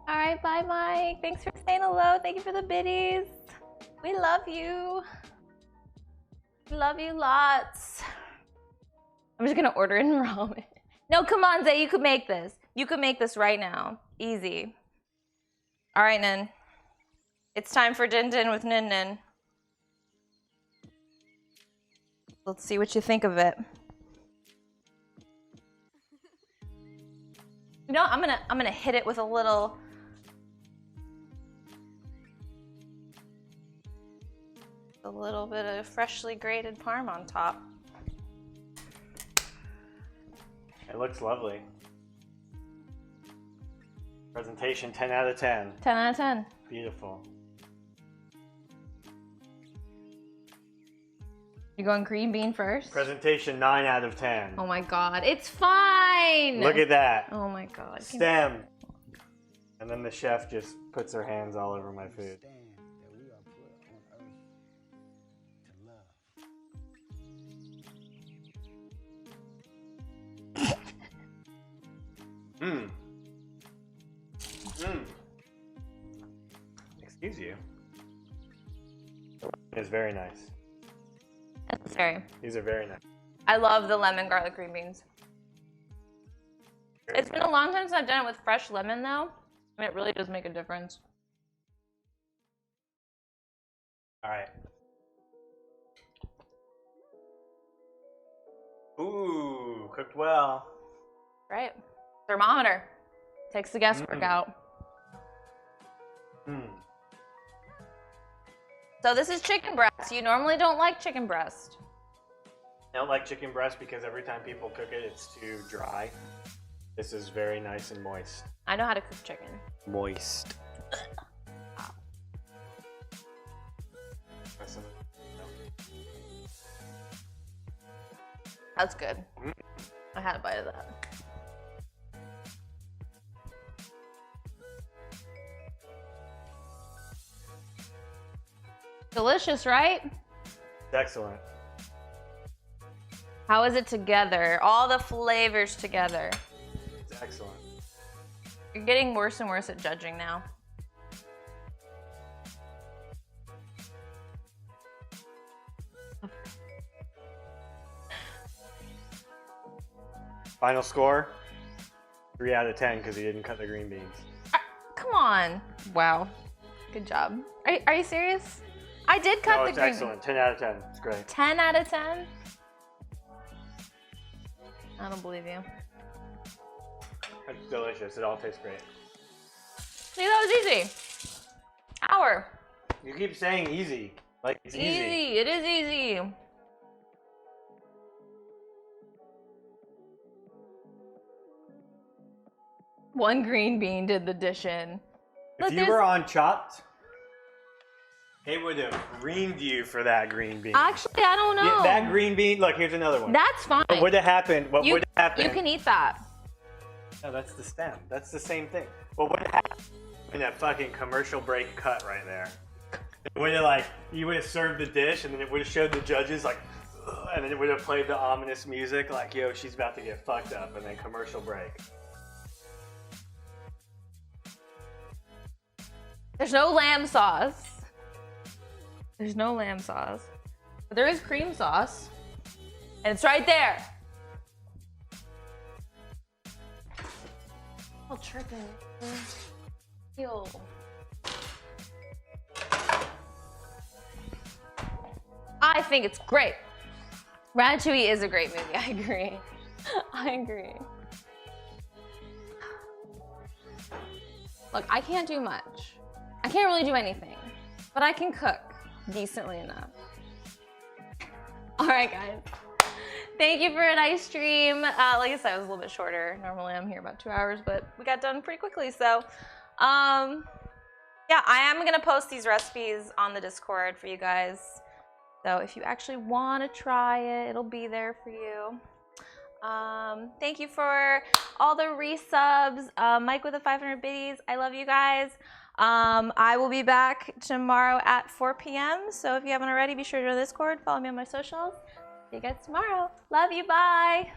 All right, bye, Mike. Thanks for saying hello. Thank you for the biddies. We love you. We love you lots. I'm just gonna order in ramen. No, come on, Zay, you could make this. You could make this right now. Easy. All right, Nin. It's time for Din Din with Nin Nin. Let's see what you think of it. You know, I'm gonna hit it with a little bit of freshly grated parm on top. It looks lovely. Presentation 10 out of 10. 10 out of 10. Beautiful. You're going green bean first? Presentation 9 out of 10. Oh my God, it's fine. Look at that. Oh my God. Stem. And then the chef just puts her hands all over my food. Mmm. Mmm. Excuse you. It's very nice. Sorry. These are very nice. I love the lemon garlic green beans. It's been a long time since I've done it with fresh lemon though, and it really does make a difference. All right. Ooh, cooked well. Right. Thermometer. Takes the guesswork out. Mm. So this is chicken breast. You normally don't like chicken breast. I don't like chicken breast because every time people cook it, it's too dry. This is very nice and moist. I know how to cook chicken. Moist. That's good. I had a bite of that. Delicious, right? It's excellent. How is it together? All the flavors together. It's excellent. You're getting worse and worse at judging now. Final score, 3 out of 10 because he didn't cut the green beans. Come on. Wow. Good job. Are you serious? I did cut No, the it's green excellent. 10 out of 10. It's great. 10 out of 10? I don't believe you. It's delicious. It all tastes great. See, that was easy. Hour. You keep saying easy. Like it's easy. Easy. It is easy. One green bean did the dish in. If you were on Chopped, it would have reamed you for that green bean. Actually, I don't know. Yeah, that green bean. Look, here's another one. That's fine. What would have happened? What would have happened? You can eat that. No, that's the stem. That's the same thing. What would have happened in that fucking commercial break cut right there? It would have like you would have served the dish, and then it would have showed the judges like, ugh, and then it would have played the ominous music like, yo, she's about to get fucked up, and then commercial break. There's no lamb sauce. There's no lamb sauce. But there is cream sauce. And it's right there. Oh, tripping. Ew. I think it's great. Ratatouille is a great movie. I agree. I agree. Look, I can't do much. I can't really do anything, but I can cook decently enough. All right, guys. Thank you for a nice stream. Like I said, it was a little bit shorter. Normally I'm here about 2 hours, but we got done pretty quickly. So, yeah, I am gonna post these recipes on the Discord for you guys. So if you actually want to try it, it'll be there for you. Thank you for all the resubs. Mike with the 500 biddies. I love you guys. I will be back tomorrow at 4 p.m. So if you haven't already, be sure to join the Discord. Follow me on my socials. See you guys tomorrow. Love you. Bye.